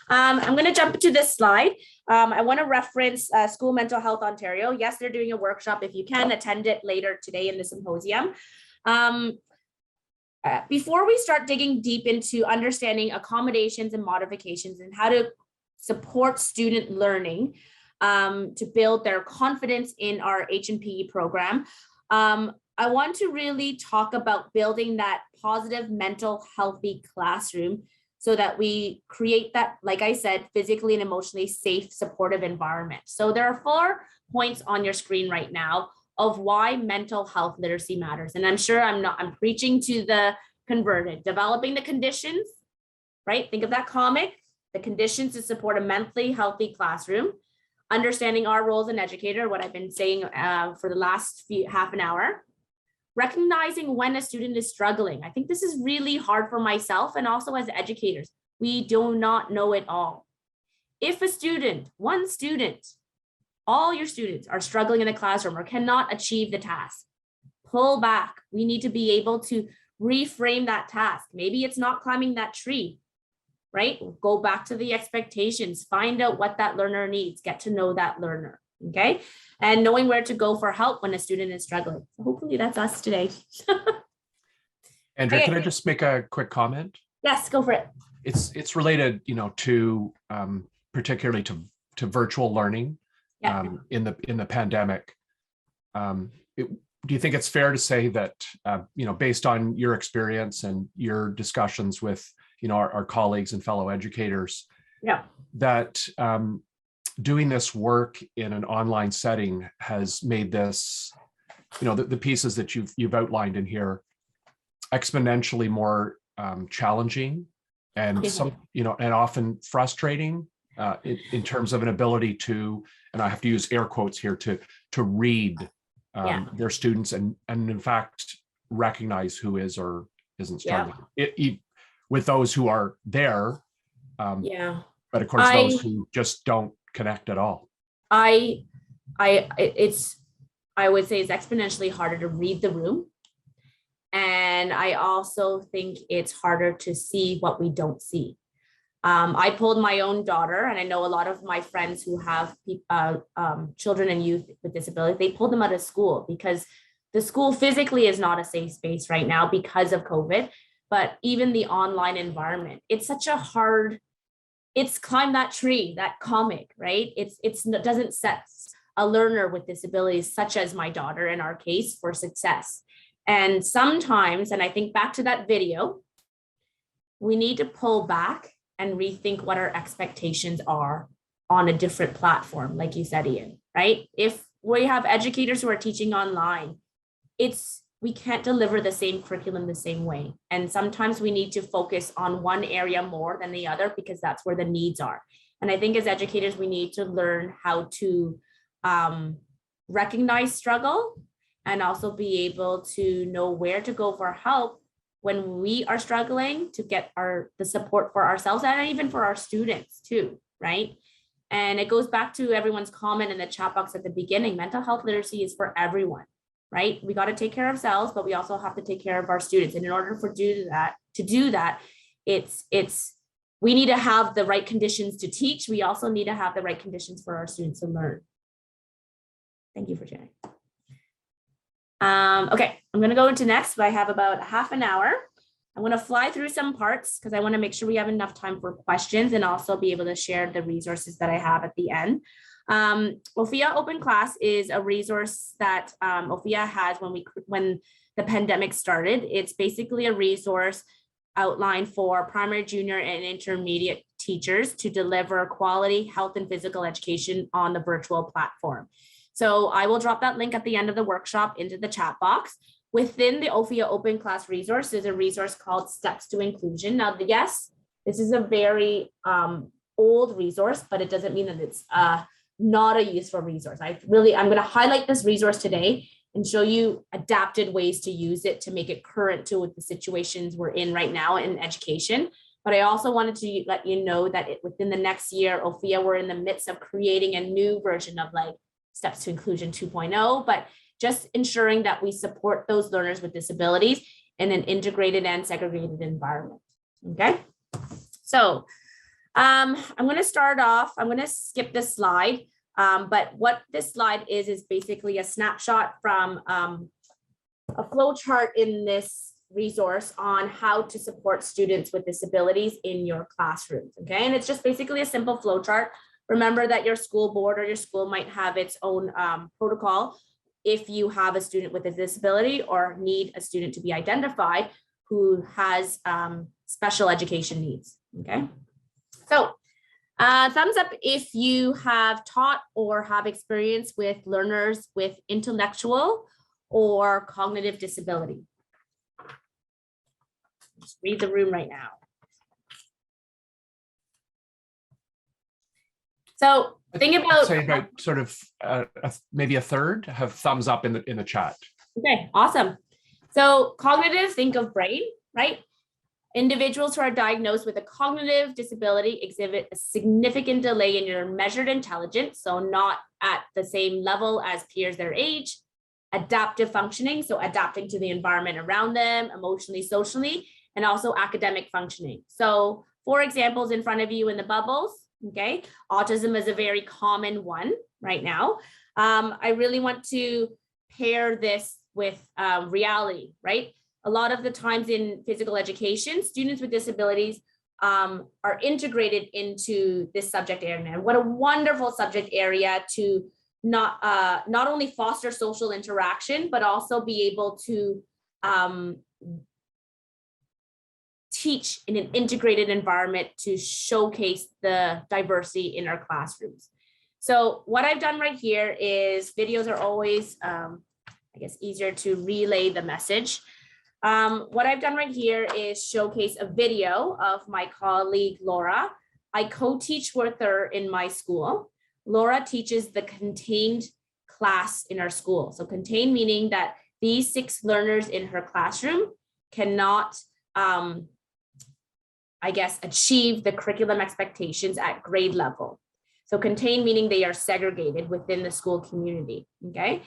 S2: I'm going to jump to this slide. I want to reference School Mental Health Ontario. Yes, they're doing a workshop. If you can, attend it later today in the symposium. Before we start digging deep into understanding accommodations and modifications and how to support student learning to build their confidence in our H&PE program, I want to really talk about building that positive, mental, healthy classroom so that we create that, like I said, physically and emotionally safe, supportive environment. So there are 4 points on your screen right now of why mental health literacy matters. And I'm sure I'm preaching to the converted. Developing the conditions, right? Think of that comic, the conditions to support a mentally healthy classroom. Understanding our role as an educator, what I've been saying for the last half an hour. Recognizing when a student is struggling. I think this is really hard for myself and also as educators. We do not know it all. If a student, one student, all your students are struggling in the classroom or cannot achieve the task, pull back. We need to be able to reframe that task. Maybe it's not climbing that tree, right? Go back to the expectations, find out what that learner needs, get to know that learner. Okay, and knowing where to go for help when a student is struggling. So hopefully that's us today.
S1: Andrea,
S2: Okay.
S1: can I just make a quick comment?
S2: Yes, go for it.
S1: It's related, to particularly to virtual learning
S2: Yeah.
S1: in the pandemic. do you think it's fair to say that, based on your experience and your discussions with, our colleagues and fellow educators,
S2: Yeah.
S1: that doing this work in an online setting has made this, the pieces that you've outlined in here exponentially more challenging and and often frustrating in terms of an ability to, and I have to use air quotes here, to read their students and in fact recognize who is or isn't struggling. With those who are there, but of course those who just don't connect at all.
S2: I would say it's exponentially harder to read the room. And I also think it's harder to see what we don't see. I pulled my own daughter, and I know a lot of my friends who have children and youth with disabilities, they pulled them out of school because the school physically is not a safe space right now because of COVID, but even the online environment, it's such a hard, it's climb that tree, that comic, right? It doesn't set a learner with disabilities, such as my daughter in our case, for success. And sometimes, and I think back to that video, we need to pull back and rethink what our expectations are on a different platform, like you said, Ian, right? If we have educators who are teaching online, we can't deliver the same curriculum the same way. And sometimes we need to focus on one area more than the other because that's where the needs are. And I think as educators, we need to learn how to recognize struggle and also be able to know where to go for help when we are struggling to get the support for ourselves and even for our students too, right? And it goes back to everyone's comment in the chat box at the beginning. Mental health literacy is for everyone, right? We got to take care of ourselves, but we also have to take care of our students. And in order to do that, we need to have the right conditions to teach. We also need to have the right conditions for our students to learn. Thank you for sharing. Okay, I'm going to go into next, but I have about half an hour. I'm going to fly through some parts because I want to make sure we have enough time for questions and also be able to share the resources that I have at the end. OPHA Open Class is a resource that OPHA has when the pandemic started. It's basically a resource outlined for primary, junior, and intermediate teachers to deliver quality health and physical education on the virtual platform. So I will drop that link at the end of the workshop into the chat box. Within the OPHA Open Class resource, there's a resource called Steps to Inclusion. Now, yes, this is a very old resource, but it doesn't mean that it's not a useful resource. I'm going to highlight this resource today and show you adapted ways to use it to make it current to the situations we're in right now in education. But I also wanted to let you know that within the next year, OPHA, we're in the midst of creating a new version of Steps to Inclusion 2.0, but just ensuring that we support those learners with disabilities in an integrated and segregated environment. Okay, so I'm going to start off. I'm going to skip this slide, but what this slide is basically a snapshot from a flow chart in this resource on how to support students with disabilities in your classrooms. Okay, and it's just basically a simple flow chart. Remember that your school board or your school might have its own protocol if you have a student with a disability or need a student to be identified who has special education needs, okay? So thumbs up if you have taught or have experience with learners with intellectual or cognitive disability. Just read the room right now. So think about,
S1: say about sort of maybe a third have thumbs up in the chat.
S2: Okay, awesome. So cognitive, think of brain, right? Individuals who are diagnosed with a cognitive disability exhibit a significant delay in your measured intelligence, so not at the same level as peers their age. Adaptive functioning, so adapting to the environment around them, emotionally, socially, and also academic functioning. So 4 examples in front of you in the bubbles. Okay, autism is a very common one right now. I really want to pair this with reality, right? A lot of the times in physical education, students with disabilities are integrated into this subject area. And what a wonderful subject area to not only foster social interaction, but also be able to teach in an integrated environment to showcase the diversity in our classrooms. So what I've done right here is videos are always, I guess, easier to relay the message. What I've done right here is showcase a video of my colleague, Laura. I co-teach with her in my school. Laura teaches the contained class in our school. So contained meaning that these 6 learners in her classroom cannot, I guess, achieve the curriculum expectations at grade level. So contained meaning they are segregated within the school community, okay?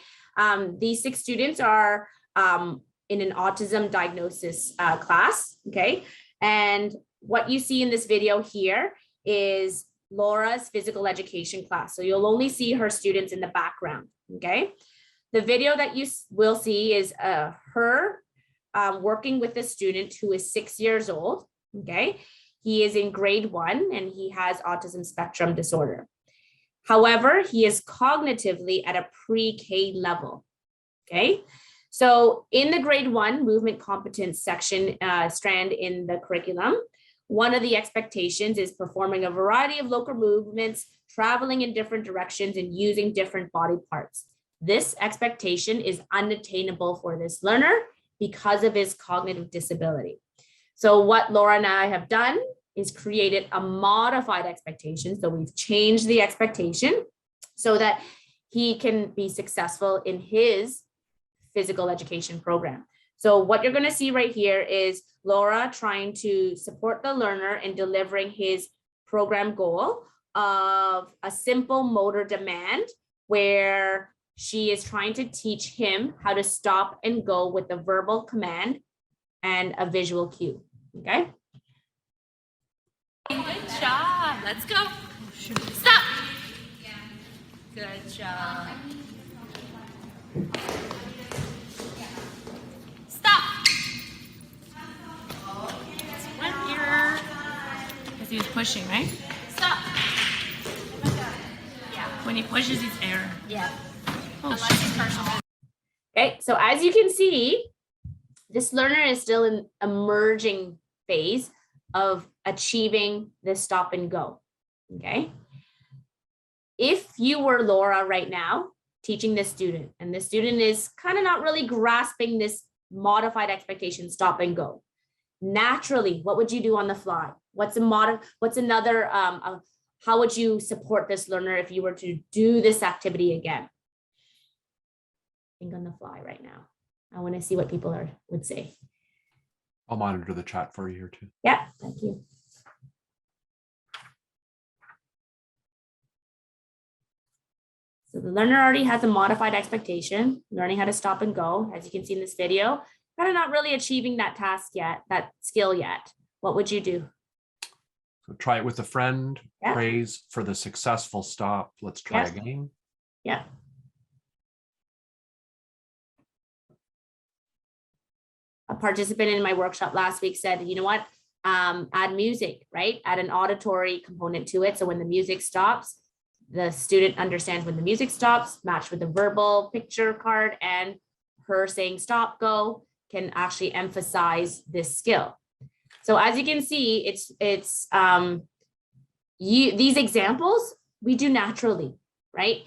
S2: These 6 students are in an autism diagnosis class, okay? And what you see in this video here is Laura's physical education class. So you'll only see her students in the background, okay? The video that you will see is her working with a student who is 6 years old, okay? He is in grade 1 and he has autism spectrum disorder. However, he is cognitively at a pre-K level, okay? So in the grade 1 movement competence section strand in the curriculum, one of the expectations is performing a variety of local movements, traveling in different directions and using different body parts. This expectation is unattainable for this learner because of his cognitive disability. So what Laura and I have done is created a modified expectation. So we've changed the expectation so that he can be successful in his physical education program. So what you're going to see right here is Laura trying to support the learner in delivering his program goal of a simple motor demand, where she is trying to teach him how to stop and go with a verbal command and a visual cue. Okay.
S5: Good job. Let's go. Stop. Good job. Stop. One here. Because he was pushing, right? Stop. Yeah. When he pushes, he's error. Yeah. Oh,
S2: Okay. So as you can see, this learner is still in emerging phase of achieving this stop and go, okay? If you were Laura right now teaching this student, and the student is kind of not really grasping this modified expectation, stop and go, naturally, what would you do on the fly? What's another, how would you support this learner if you were to do this activity again? Think on the fly right now. I want to see what people would say.
S1: I'll monitor the chat for you here too.
S2: Yeah, thank you. So the learner already has a modified expectation, learning how to stop and go, as you can see in this video, kind of not really achieving that task yet, that skill yet. What would you do?
S1: So try it with a friend,
S2: Yeah.
S1: praise for the successful stop. Let's try
S2: Yeah.
S1: again.
S2: Yeah. A participant in my workshop last week said, you know what, add music, right? Add an auditory component to it. So when the music stops, the student understands when the music stops, matched with the verbal picture card, and her saying stop, go can actually emphasize this skill. So as you can see, these examples we do naturally, right?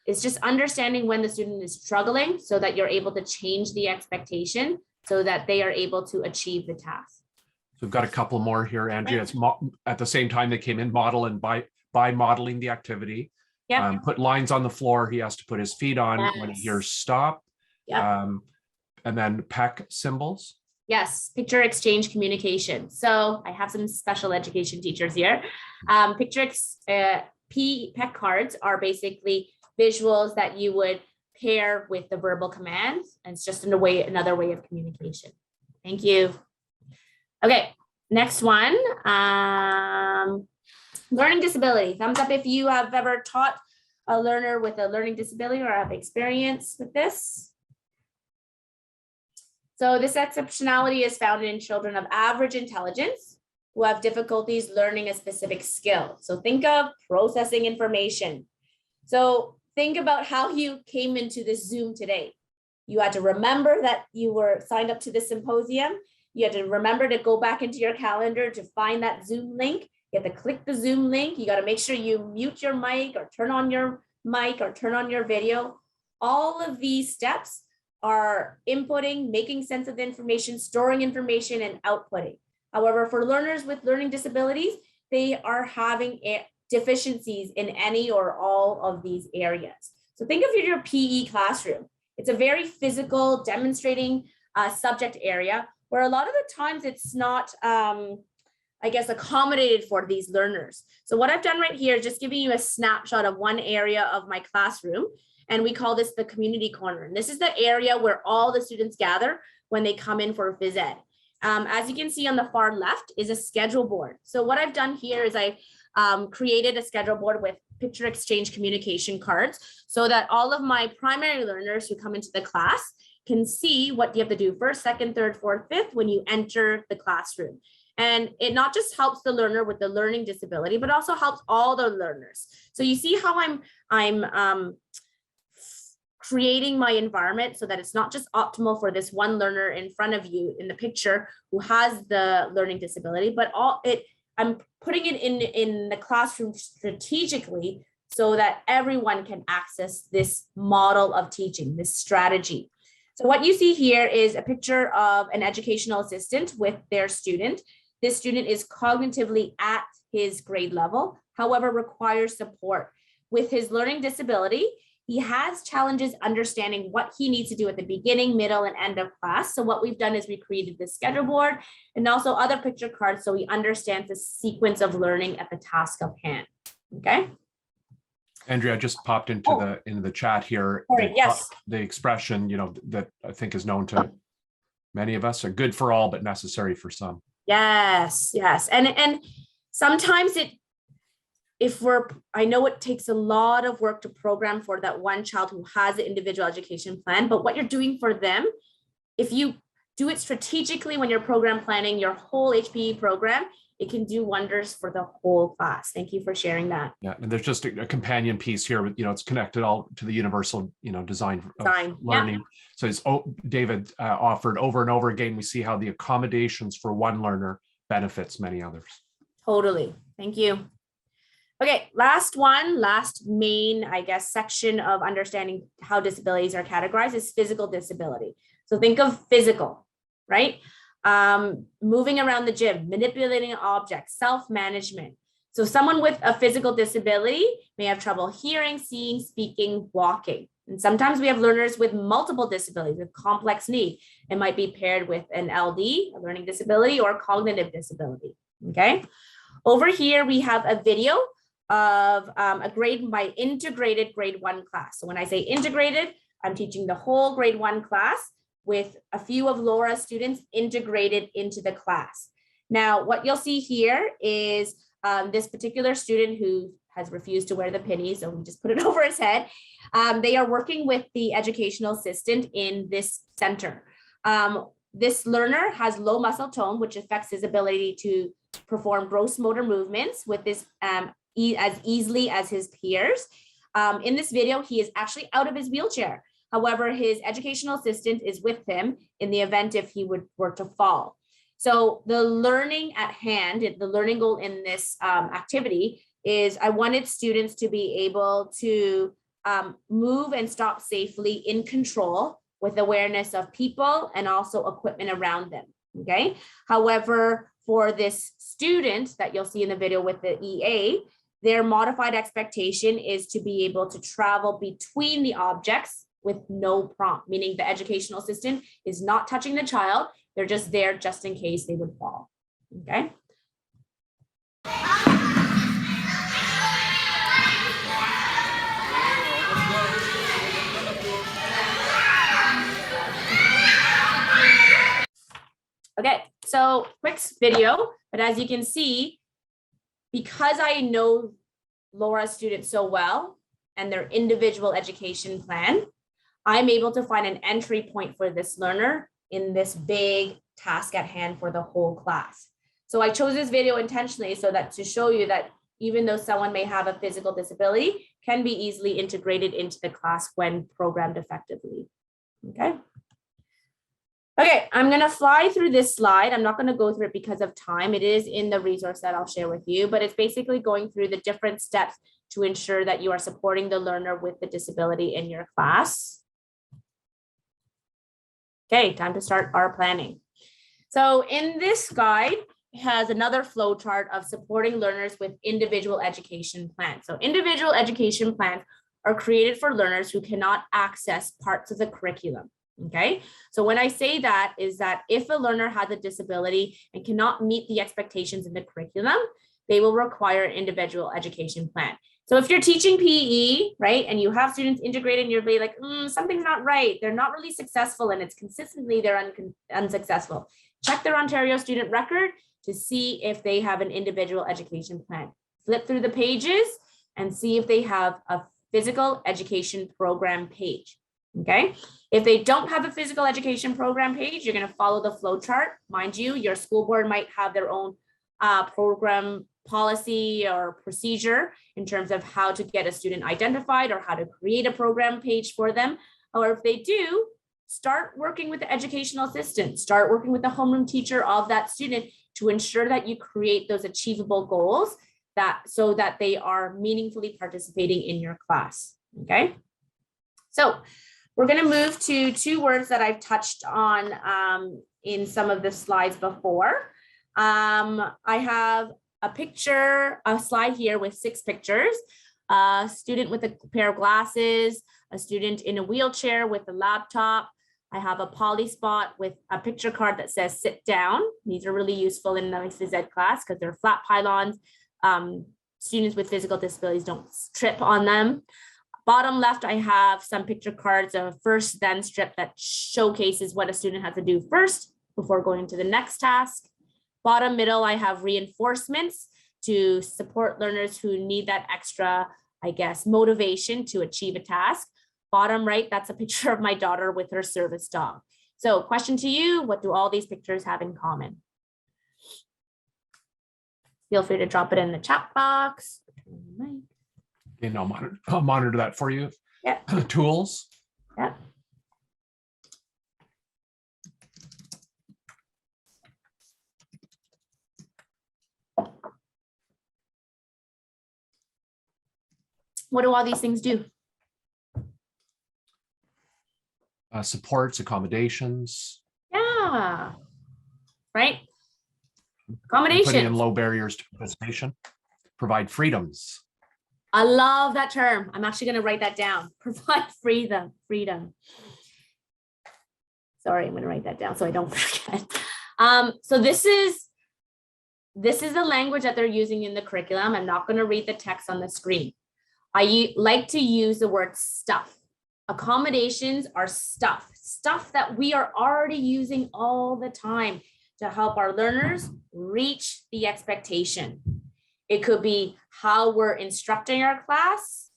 S2: It's just understanding when the student is struggling so that you're able to change the expectation so that they are able to achieve the task.
S1: So we've got a couple more here, Andrea. It's at the same time they came in, model, and by modeling the activity,
S2: Yeah.
S1: put lines on the floor. He has to put his feet on when he
S2: Yes.
S1: hears stop.
S2: Yeah.
S1: And then peck symbols.
S2: Yes, picture exchange communication. So I have some special education teachers here. PEC cards are basically visuals that you would pair with the verbal commands, and it's just another way of communication. Thank you. Okay, next one. Learning disability. Thumbs up if you have ever taught a learner with a learning disability or have experience with this. So this exceptionality is found in children of average intelligence who have difficulties learning a specific skill. So think of processing information. So think about how you came into this Zoom today. You had to remember that you were signed up to this symposium. You had to remember to go back into your calendar to find that Zoom link. You have to click the Zoom link. You got to make sure you mute your mic or turn on your mic or turn on your video. All of these steps are inputting, making sense of the information, storing information, and outputting. However, for learners with learning disabilities, they are having deficiencies in any or all of these areas. So think of your PE classroom. It's a very physical, demonstrating subject area where a lot of the times it's not, I guess, accommodated for these learners. So what I've done right here is just giving you a snapshot of one area of my classroom, and we call this the community corner. And this is the area where all the students gather when they come in for phys ed. As you can see on the far left is a schedule board. So what I've done here is I created a schedule board with picture exchange communication cards so that all of my primary learners who come into the class can see what you have to do first, second, third, fourth, fifth when you enter the classroom. And it not just helps the learner with the learning disability, but also helps all the learners. So you see how I'm creating my environment so that it's not just optimal for this one learner in front of you in the picture who has the learning disability, but I'm putting it in the classroom strategically so that everyone can access this model of teaching, this strategy. So what you see here is a picture of an educational assistant with their student. This student is cognitively at his grade level, however, requires support. With his learning disability, he has challenges understanding what he needs to do at the beginning, middle, and end of class. So what we've done is we created this schedule board and also other picture cards so he understands the sequence of learning at the task of hand. Okay.
S1: Andrea just popped into the chat here.
S2: Sorry, yes.
S1: The expression, that I think is known to many of us, are good for all, but necessary for some.
S2: Yes, yes. And sometimes I know it takes a lot of work to program for that one child who has an individual education plan, but what you're doing for them, if you do it strategically when you're program planning your whole HPE program, it can do wonders for the whole class. Thank you for sharing that.
S1: Yeah, and there's just a companion piece here with, it's connected all to the universal, design of learning. Yeah. So as David offered over and over again, we see how the accommodations for one learner benefits many others.
S2: Totally. Thank you. Okay, last main, I guess, section of understanding how disabilities are categorized is physical disability. So think of physical, right? Moving around the gym, manipulating objects, self-management. So someone with a physical disability may have trouble hearing, seeing, speaking, walking. And sometimes we have learners with multiple disabilities, with complex need. It might be paired with an LD, a learning disability, or cognitive disability, okay? Over here, we have a video of my integrated grade 1 class. So when I say integrated, I'm teaching the whole grade 1 class with a few of Laura's students integrated into the class. Now, what you'll see here is this particular student who has refused to wear the penny, so we just put it over his head. They are working with the educational assistant in this center. This learner has low muscle tone, which affects his ability to perform gross motor movements with this as easily as his peers. In this video, he is actually out of his wheelchair. However, his educational assistant is with him in the event if he were to fall. So the learning at hand, the learning goal in this activity is I wanted students to be able to move and stop safely in control with awareness of people and also equipment around them, okay? However, for this student that you'll see in the video with the EA, their modified expectation is to be able to travel between the objects with no prompt, meaning the educational assistant is not touching the child. They're just there just in case they would fall, okay? Okay, so quick video, but as you can see, because I know Laura's students so well and their individual education plan, I'm able to find an entry point for this learner in this big task at hand for the whole class. So I chose this video intentionally so that to show you that, even though someone may have a physical disability, can be easily integrated into the class when programmed effectively. Okay. Okay, I'm going to fly through this slide. I'm not going to go through it because of time. It is in the resource that I'll share with you, but it's basically going through the different steps to ensure that you are supporting the learner with the disability in your class. Okay, time to start our planning. So in this guide, it has another flow chart of supporting learners with individual education plans. So individual education plans are created for learners who cannot access parts of the curriculum. Okay, so when I say that is that if a learner has a disability and cannot meet the expectations in the curriculum, they will require an individual education plan. So if you're teaching PE, right, and you have students integrated and you're like, something's not right, they're not really successful and it's consistently they're unsuccessful, check their Ontario student record to see if they have an individual education plan. Flip through the pages and see if they have a physical education program page. Okay, if they don't have a physical education program page, you're going to follow the flow chart. Mind you, your school board might have their own program policy or procedure in terms of how to get a student identified or how to create a program page for them. Or if they do, start working with the educational assistant, start working with the homeroom teacher of that student to ensure that you create those achievable goals so that they are meaningfully participating in your class. Okay, so we're going to move to two words that I've touched on in some of the slides before. I have a slide here with 6 pictures, a student with a pair of glasses, a student in a wheelchair with a laptop. I have a poly spot with a picture card that says sit down. These are really useful in the phys ed class because they're flat pylons. Students with physical disabilities don't trip on them. Bottom left, I have some picture cards of first then strip that showcases what a student has to do first before going to the next task. Bottom middle, I have reinforcements to support learners who need that extra, motivation to achieve a task. Bottom right, that's a picture of my daughter with her service dog. So question to you, what do all these pictures have in common? Feel free to drop it in the chat box.
S1: And I'll monitor that for you.
S2: Yeah.
S1: Tools.
S2: Yeah. What do all these things do?
S1: Supports, accommodations.
S2: Yeah. Right.
S1: Putting in
S2: Accommodations.
S1: low barriers to participation. Provide freedoms.
S2: I love that term. I'm actually going to write that down. Provide freedom. Sorry, I'm going to write that down so I don't forget. So this is the language that they're using in the curriculum. I'm not going to read the text on the screen. I like to use the word stuff. Accommodations are stuff that we are already using all the time to help our learners reach the expectation. It could be how we're instructing our class,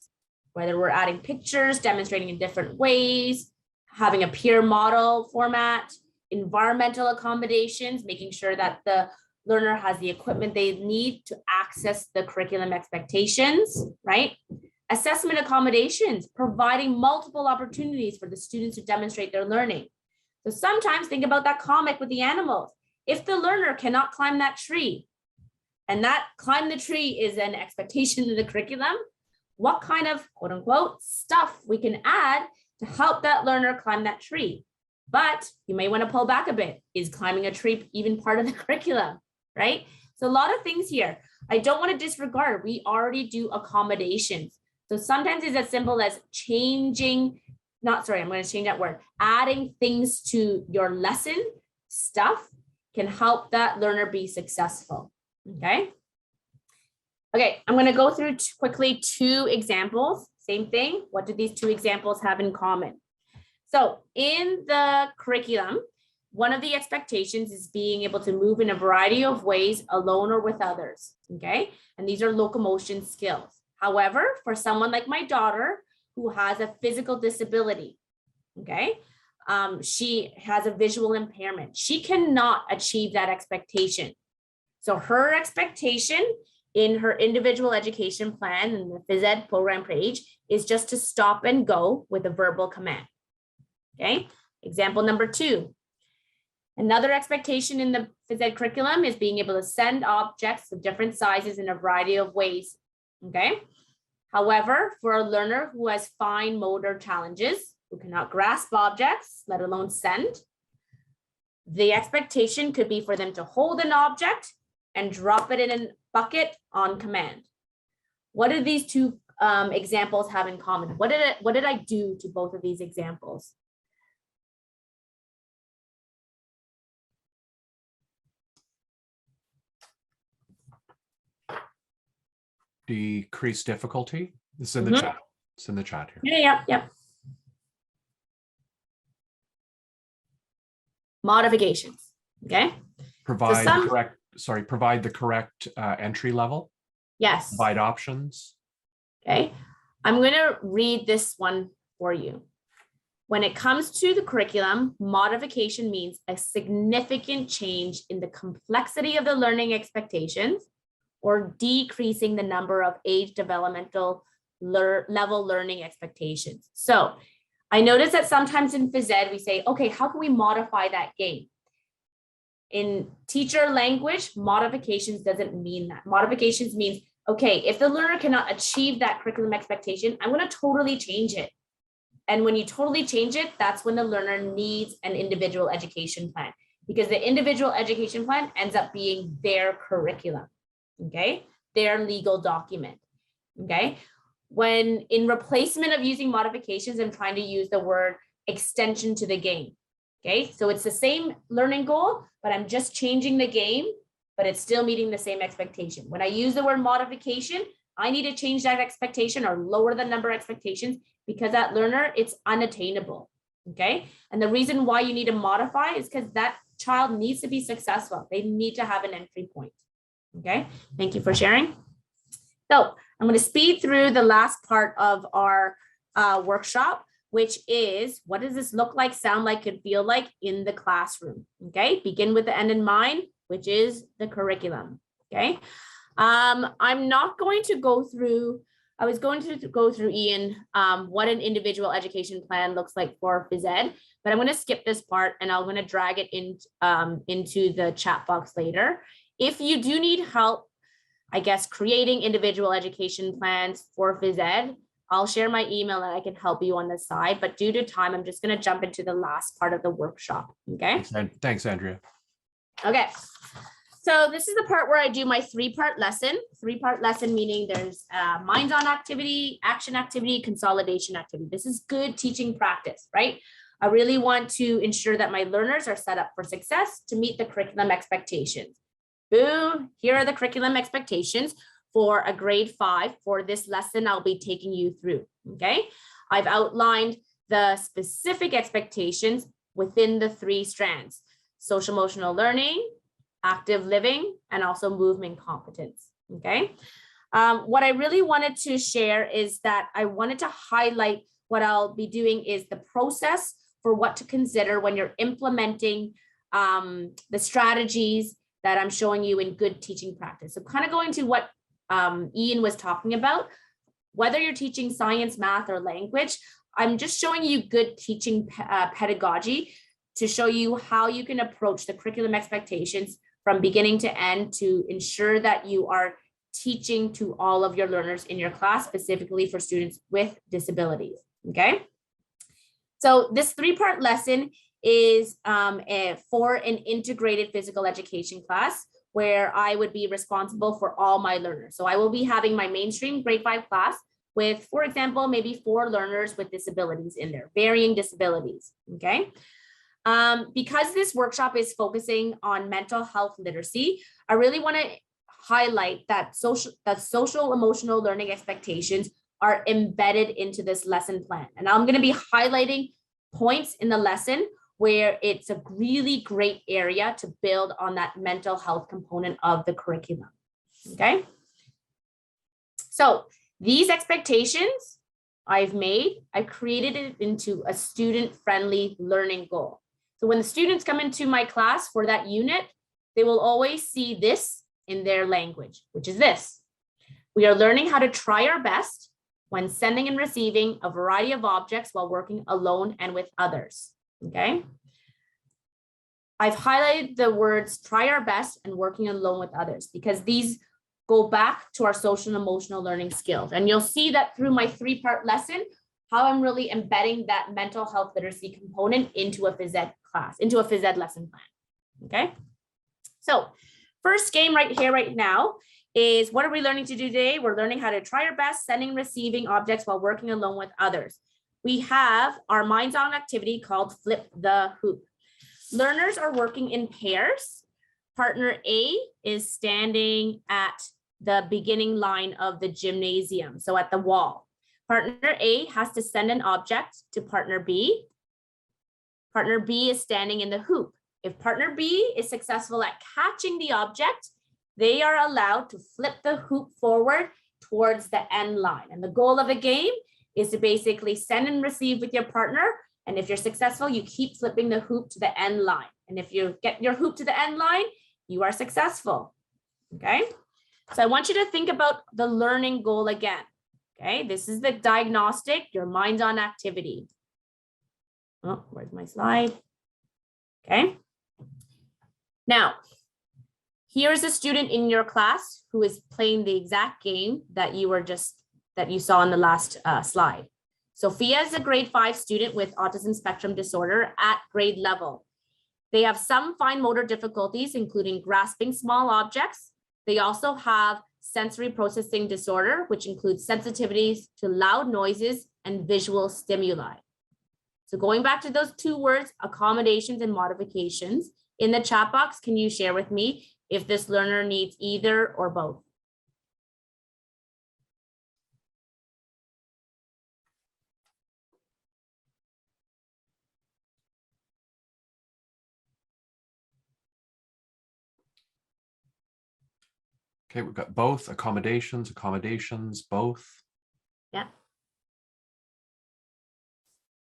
S2: whether we're adding pictures, demonstrating in different ways, having a peer model format, environmental accommodations, making sure that the learner has the equipment they need to access the curriculum expectations, right? Assessment accommodations, providing multiple opportunities for the students to demonstrate their learning. So sometimes think about that comic with the animals. If the learner cannot climb that tree, and that climb the tree is an expectation in the curriculum, what kind of quote unquote stuff we can add to help that learner climb that tree? But you may want to pull back a bit. Is climbing a tree even part of the curriculum, right? So a lot of things here. I don't want to disregard. We already do accommodations. So sometimes it's as simple as adding things to your lesson stuff can help that learner be successful. Okay, I'm going to go through quickly 2 examples. Same thing. What do these 2 examples have in common? So in the curriculum, one of the expectations is being able to move in a variety of ways alone or with others. Okay, and these are locomotion skills. However, for someone like my daughter who has a physical disability, okay, she has a visual impairment. She cannot achieve that expectation. So her expectation in her individual education plan and the phys ed program page is just to stop and go with a verbal command. Okay, example number 2. Another expectation in the phys ed curriculum is being able to send objects of different sizes in a variety of ways. Okay. However, for a learner who has fine motor challenges, who cannot grasp objects, let alone send, the expectation could be for them to hold an object and drop it in a bucket on command. What do these two examples have in common? What did I do to both of these examples?
S1: Decrease difficulty. This is in the chat. It's in the chat here.
S2: Yep. Modifications. Okay.
S1: Provide the correct entry level.
S2: Yes.
S1: Provide options.
S2: Okay. I'm going to read this one for you. When it comes to the curriculum, modification means a significant change in the complexity of the learning expectations or decreasing the number of age developmental level learning expectations. So I notice that sometimes in phys ed, we say, okay, how can we modify that game? In teacher language, modifications doesn't mean that. Modifications means, okay, if the learner cannot achieve that curriculum expectation, I'm going to totally change it. And when you totally change it, that's when the learner needs an individual education plan, because the individual education plan ends up being their curriculum, okay? Their legal document, okay? When in replacement of using modifications, I'm trying to use the word extension to the game, okay? So it's the same learning goal, but I'm just changing the game, but it's still meeting the same expectation. When I use the word modification, I need to change that expectation or lower the number of expectations because that learner, it's unattainable, okay? And the reason why you need to modify is because that child needs to be successful. They need to have an entry point, okay? Thank you for sharing. So I'm going to speed through the last part of our workshop, which is what does this look like, sound like, and feel like in the classroom, okay? Begin with the end in mind, which is the curriculum, okay? I'm not going to go through, I was going to go through, Ian, what an individual education plan looks like for phys ed, but I'm going to skip this part and I'm going to drag it into the chat box later. If you do need help, I guess, creating individual education plans for phys ed, I'll share my email and I can help you on the side, but due to time, I'm just going to jump into the last part of the workshop, okay?
S1: Thanks, Andrea.
S2: Okay. So this is the part where I do my 3-part lesson. 3-part lesson meaning there's minds-on activity, action activity, consolidation activity. This is good teaching practice, right? I really want to ensure that my learners are set up for success to meet the curriculum expectations. Boom, here are the curriculum expectations for a grade 5 for this lesson I'll be taking you through, okay? I've outlined the specific expectations within the 3 strands: social emotional learning, active living, and also movement competence, okay? What I really wanted to share is that I wanted to highlight what I'll be doing is the process for what to consider when you're implementing the strategies that I'm showing you in good teaching practice. So kind of going to what Ian was talking about, whether you're teaching science, math, or language, I'm just showing you good teaching pedagogy to show you how you can approach the curriculum expectations from beginning to end to ensure that you are teaching to all of your learners in your class, specifically for students with disabilities, okay? So this 3-part lesson is for an integrated physical education class where I would be responsible for all my learners. So I will be having my mainstream grade 5 class with, for example, maybe 4 learners with disabilities in there, varying disabilities, okay? Because this workshop is focusing on mental health literacy, I really want to highlight that social emotional learning expectations are embedded into this lesson plan. And I'm going to be highlighting points in the lesson where it's a really great area to build on that mental health component of the curriculum, okay? So these expectations I've created it into a student-friendly learning goal. So when the students come into my class for that unit, they will always see this in their language, which is this, We are learning how to try our best when sending and receiving a variety of objects while working alone and with others, okay? I've highlighted the words try our best and working alone with others because these go back to our social and emotional learning skills. And you'll see that through my 3-part lesson, how I'm really embedding that mental health literacy component into a phys ed class, into a phys ed lesson plan, okay? So first game right here, right now, is what are we learning to do today? We're learning how to try our best, sending and receiving objects while working alone with others. We have our minds-on activity called Flip the Hoop. Learners are working in pairs. Partner A is standing at the beginning line of the gymnasium, so at the wall. Partner A has to send an object to partner B. Partner B is standing in the hoop. If partner B is successful at catching the object, they are allowed to flip the hoop forward towards the end line. And the goal of the game is to basically send and receive with your partner. And if you're successful, you keep flipping the hoop to the end line. And if you get your hoop to the end line, you are successful, okay? So I want you to think about the learning goal again, okay? This is the diagnostic, your minds-on activity. Oh, where's my slide? Okay. Now, here's a student in your class who is playing the exact game that you saw in the last slide. Sophia is a grade 5 student with autism spectrum disorder at grade level. They have some fine motor difficulties, including grasping small objects. They also have sensory processing disorder, which includes sensitivities to loud noises and visual stimuli. So going back to those 2 words, accommodations and modifications, in the chat box, can you share with me if this learner needs either or both?
S1: Okay, we've got both accommodations, both.
S2: Yeah.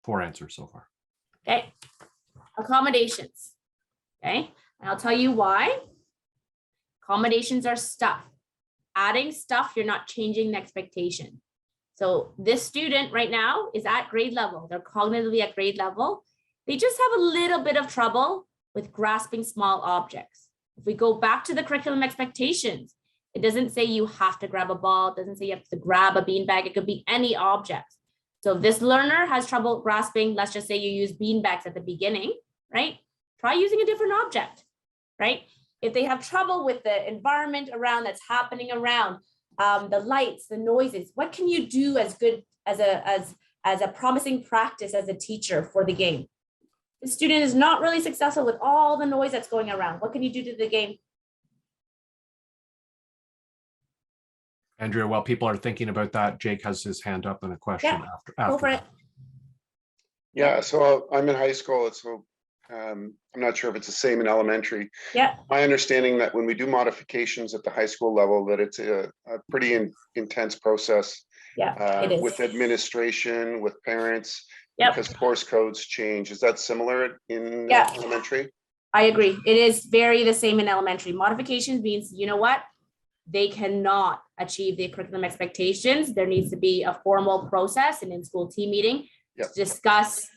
S1: 4 answers so far.
S2: Okay, accommodations. Okay, and I'll tell you why. Accommodations are stuff. Adding stuff, you're not changing the expectation. So this student right now is at grade level. They're cognitively at grade level. They just have a little bit of trouble with grasping small objects. If we go back to the curriculum expectations, it doesn't say you have to grab a ball. It doesn't say you have to grab a beanbag. It could be any object. So if this learner has trouble grasping, let's just say you use beanbags at the beginning, right? Try using a different object, right? If they have trouble with the environment around that's happening around, the lights, the noises, what can you do as good as a promising practice as a teacher for the game? The student is not really successful with all the noise that's going around. What can you do to the game?
S1: Andrea, while people are thinking about that, Jake has his hand up and a question after
S2: Go for it.
S6: Yeah, so I'm in high school, so I'm not sure if it's the same in elementary.
S2: Yeah.
S6: My understanding that when we do modifications at the high school level, that it's a pretty intense process.
S2: Yeah, it is.
S6: With administration, with parents,
S2: Yep.
S6: because course codes change. Is that similar in
S2: Yeah.
S6: elementary?
S2: I agree. It is very the same in elementary. Modifications means, you know what? They cannot achieve the curriculum expectations. There needs to be a formal process, an in-school team meeting to discuss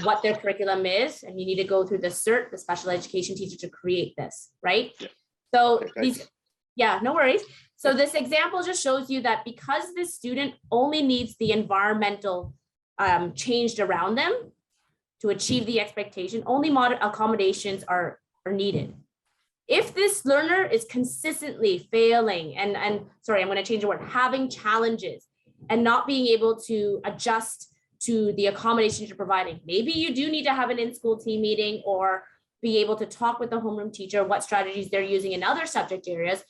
S2: what their curriculum is. And you need to go through the CERT, the special education teacher, to create this, right?
S6: Yeah.
S2: So
S6: Okay,
S2: no worries. So this example just shows you that because this student only needs the environmental changed around them to achieve the expectation, only accommodations are needed. If this learner is consistently failing and sorry, I'm going to change the word, having challenges and not being able to adjust to the accommodations you're providing, maybe you do need to have an in-school team meeting or be able to talk with the homeroom teacher what strategies they're using in other subject areas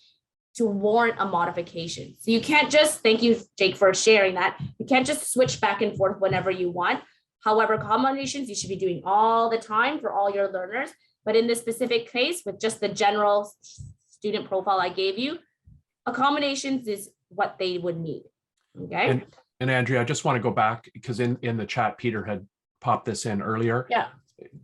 S2: to warrant a modification. So you can't just, thank you, Jake, for sharing that. You can't just switch back and forth whenever you want. However, accommodations you should be doing all the time for all your learners. But in this specific case, with just the general student profile I gave you, accommodations is what they would need, okay?
S1: And Andrea, I just want to go back because in the chat, Peter had popped this in earlier.
S2: Yeah.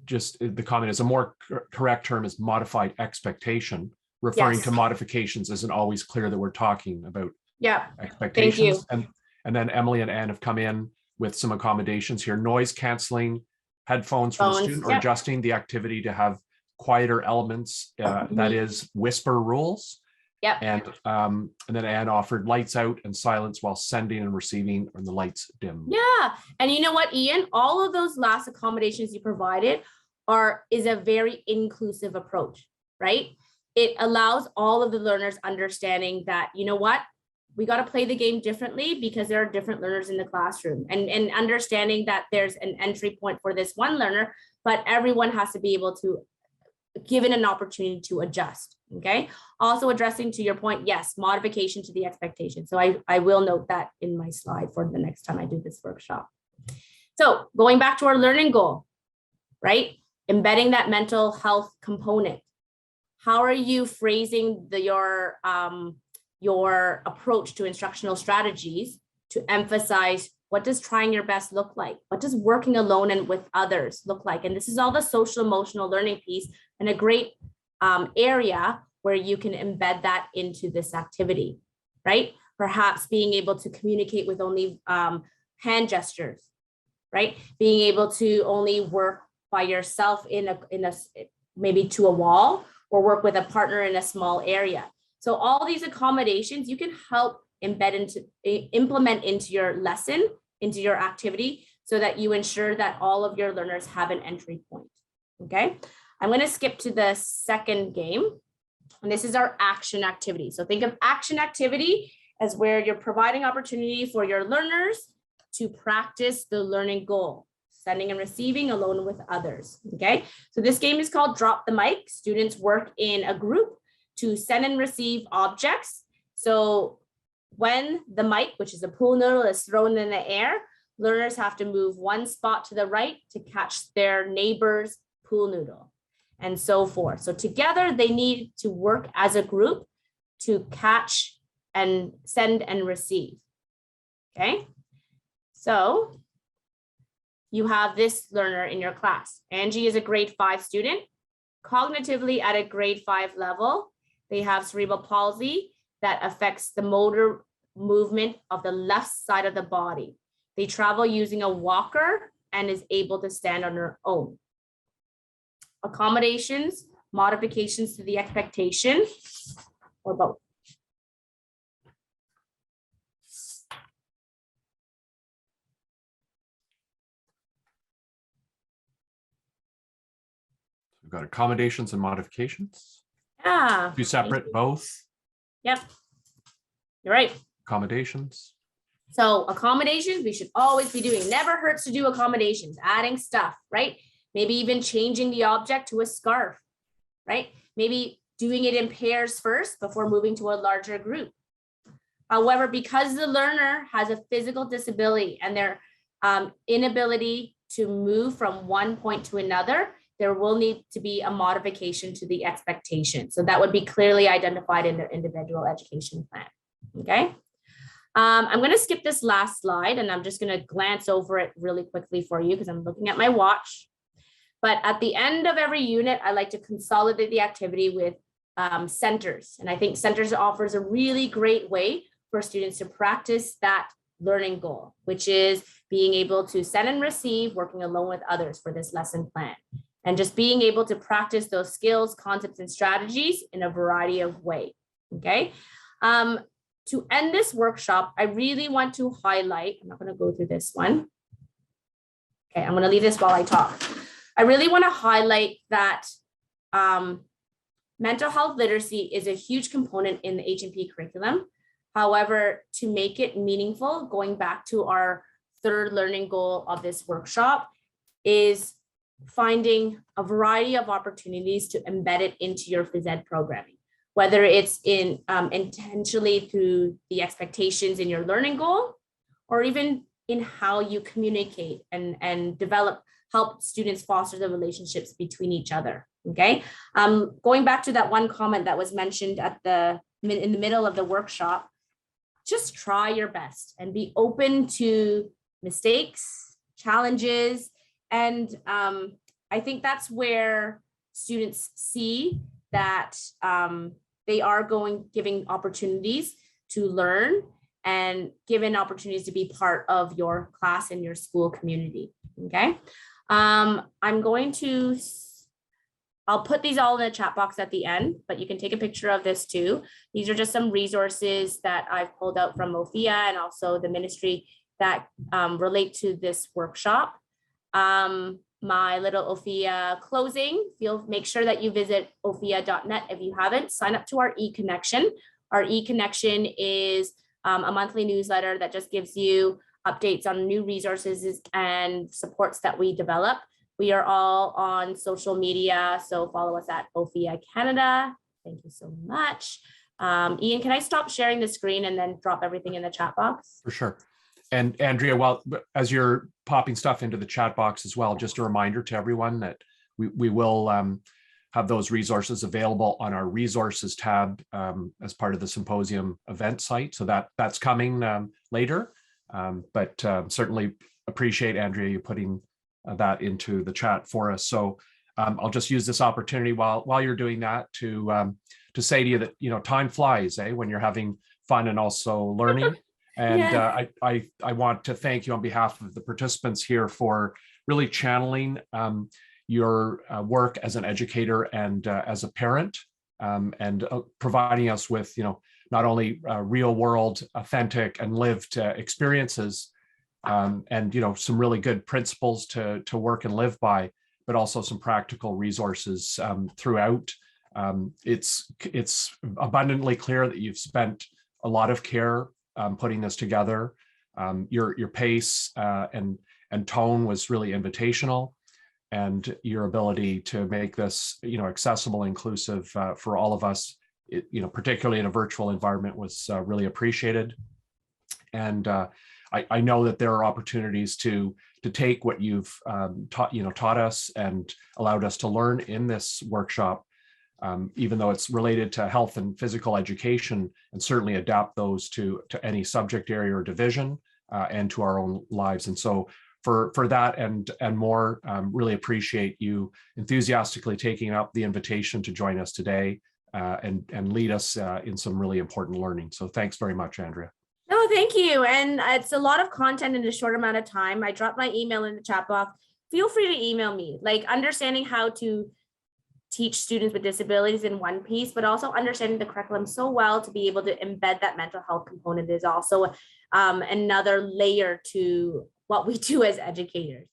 S1: Just the comment is a more correct term is modified expectation. Referring to modifications isn't always clear that we're talking about
S2: Yeah,
S1: expectations. And then Emily and Anne have come in with some accommodations here. Noise canceling headphones for the
S2: Phones,
S1: student, or
S2: yep.
S1: adjusting the activity to have quieter elements, that is whisper rules.
S2: Yep.
S1: And then Anne offered lights out and silence while sending and receiving, and the lights dim.
S2: Yeah. And you know what, Ian, all of those last accommodations you provided is a very inclusive approach, right? It allows all of the learners understanding that, you know what, we got to play the game differently because there are different learners in the classroom, and understanding that there's an entry point for this one learner, but everyone has to be able to given an opportunity to adjust. Okay. Also addressing to your point, yes, modification to the expectation. So I will note that in my slide for the next time I do this workshop. So going back to our learning goal, right? Embedding that mental health component. How are you phrasing your approach to instructional strategies to emphasize what does trying your best look like? What does working alone and with others look like? And this is all the social emotional learning piece, and a great area where you can embed that into this activity, right? Perhaps being able to communicate with only hand gestures, right? Being able to only work by yourself in a maybe to a wall, or work with a partner in a small area. So all these accommodations you can help implement into your lesson, into your activity, so that you ensure that all of your learners have an entry point. Okay, I'm going to skip to the second game, and this is our action activity. So think of action activity as where you're providing opportunity for your learners to practice the learning goal, sending and receiving alone with others. Okay, so this game is called Drop the Mic. Students work in a group to send and receive objects. So when the mic, which is a pool noodle, is thrown in the air, learners have to move one spot to the right to catch their neighbor's pool noodle, and so forth. So together they need to work as a group to catch and send and receive. Okay, so you have this learner in your class. Angie is a grade 5 student, cognitively at a grade 5 level. They have cerebral palsy that affects the motor movement of the left side of the body. They travel using a walker and is able to stand on their own. Accommodations, modifications to the expectation, or both.
S1: We've got accommodations and modifications.
S2: Yeah.
S1: Two separate, both.
S2: Yep. You're right.
S1: Accommodations.
S2: So accommodations, we should always be doing. Never hurts to do accommodations, adding stuff, right? Maybe even changing the object to a scarf, right? Maybe doing it in pairs first before moving to a larger group. However, because the learner has a physical disability and their inability to move from one point to another, there will need to be a modification to the expectation. So that would be clearly identified in their individual education plan. Okay. I'm going to skip this last slide, and I'm just going to glance over it really quickly for you because I'm looking at my watch. But at the end of every unit, I like to consolidate the activity with centers. And I think centers offers a really great way for students to practice that learning goal, which is being able to send and receive, working alone with others for this lesson plan. And just being able to practice those skills, concepts, and strategies in a variety of ways. Okay. To end this workshop, I really want to highlight, I'm not going to go through this one. Okay, I'm going to leave this while I talk. I really want to highlight that mental health literacy is a huge component in the H&PE curriculum. However, to make it meaningful, going back to our third learning goal of this workshop, is finding a variety of opportunities to embed it into your phys ed programming, whether it's in intentionally through the expectations in your learning goal, or even in how you communicate and develop, help students foster the relationships between each other. Okay, going back to that one comment that was mentioned in the middle of the workshop, just try your best and be open to mistakes, challenges. And I think that's where students see that they are giving opportunities to learn and given opportunities to be part of your class and your school community. Okay. I'm going to, I'll put these all in the chat box at the end, but you can take a picture of this too. These are just some resources that I've pulled out from OPHA and also the ministry that relate to this workshop. My little OPHA closing, make sure that you visit ophia.net if you haven't. Sign up to our e-connection. Our e-connection is a monthly newsletter that just gives you updates on new resources and supports that we develop. We are all on social media, so follow us at OPHA Canada. Thank you so much. Ian, can I stop sharing the screen and then drop everything in the chat box?
S1: For sure. And Andrea, well, as you're popping stuff into the chat box as well, just a reminder to everyone that we will have those resources available on our resources tab as part of the symposium event site. So that's coming later, but certainly appreciate, Andrea, you putting that into the chat for us. So I'll just use this opportunity while you're doing that to say to you that, you know, time flies, when you're having fun and also learning. And
S2: Yes.
S1: I want to thank you on behalf of the participants here for really channeling your work as an educator and as a parent, and providing us with, you know, not only real world, authentic and lived experiences, and, you know, some really good principles to work and live by, but also some practical resources throughout. It's abundantly clear that you've spent a lot of care putting this together. Your pace and tone was really invitational, and your ability to make this, you know, accessible, inclusive for all of us, you know, particularly in a virtual environment, was really appreciated. And I know that there are opportunities to take what you've taught us and allowed us to learn in this workshop, even though it's related to health and physical education, and certainly adapt those to any subject area or division and to our own lives. And so for that and more, really appreciate you enthusiastically taking up the invitation to join us today and lead us in some really important learning. So thanks very much, Andrea.
S2: No, thank you. And it's a lot of content in a short amount of time. I dropped my email in the chat box. Feel free to email me, like understanding how to teach students with disabilities in one piece, but also understanding the curriculum so well to be able to embed that mental health component is also another layer to what we do as educators.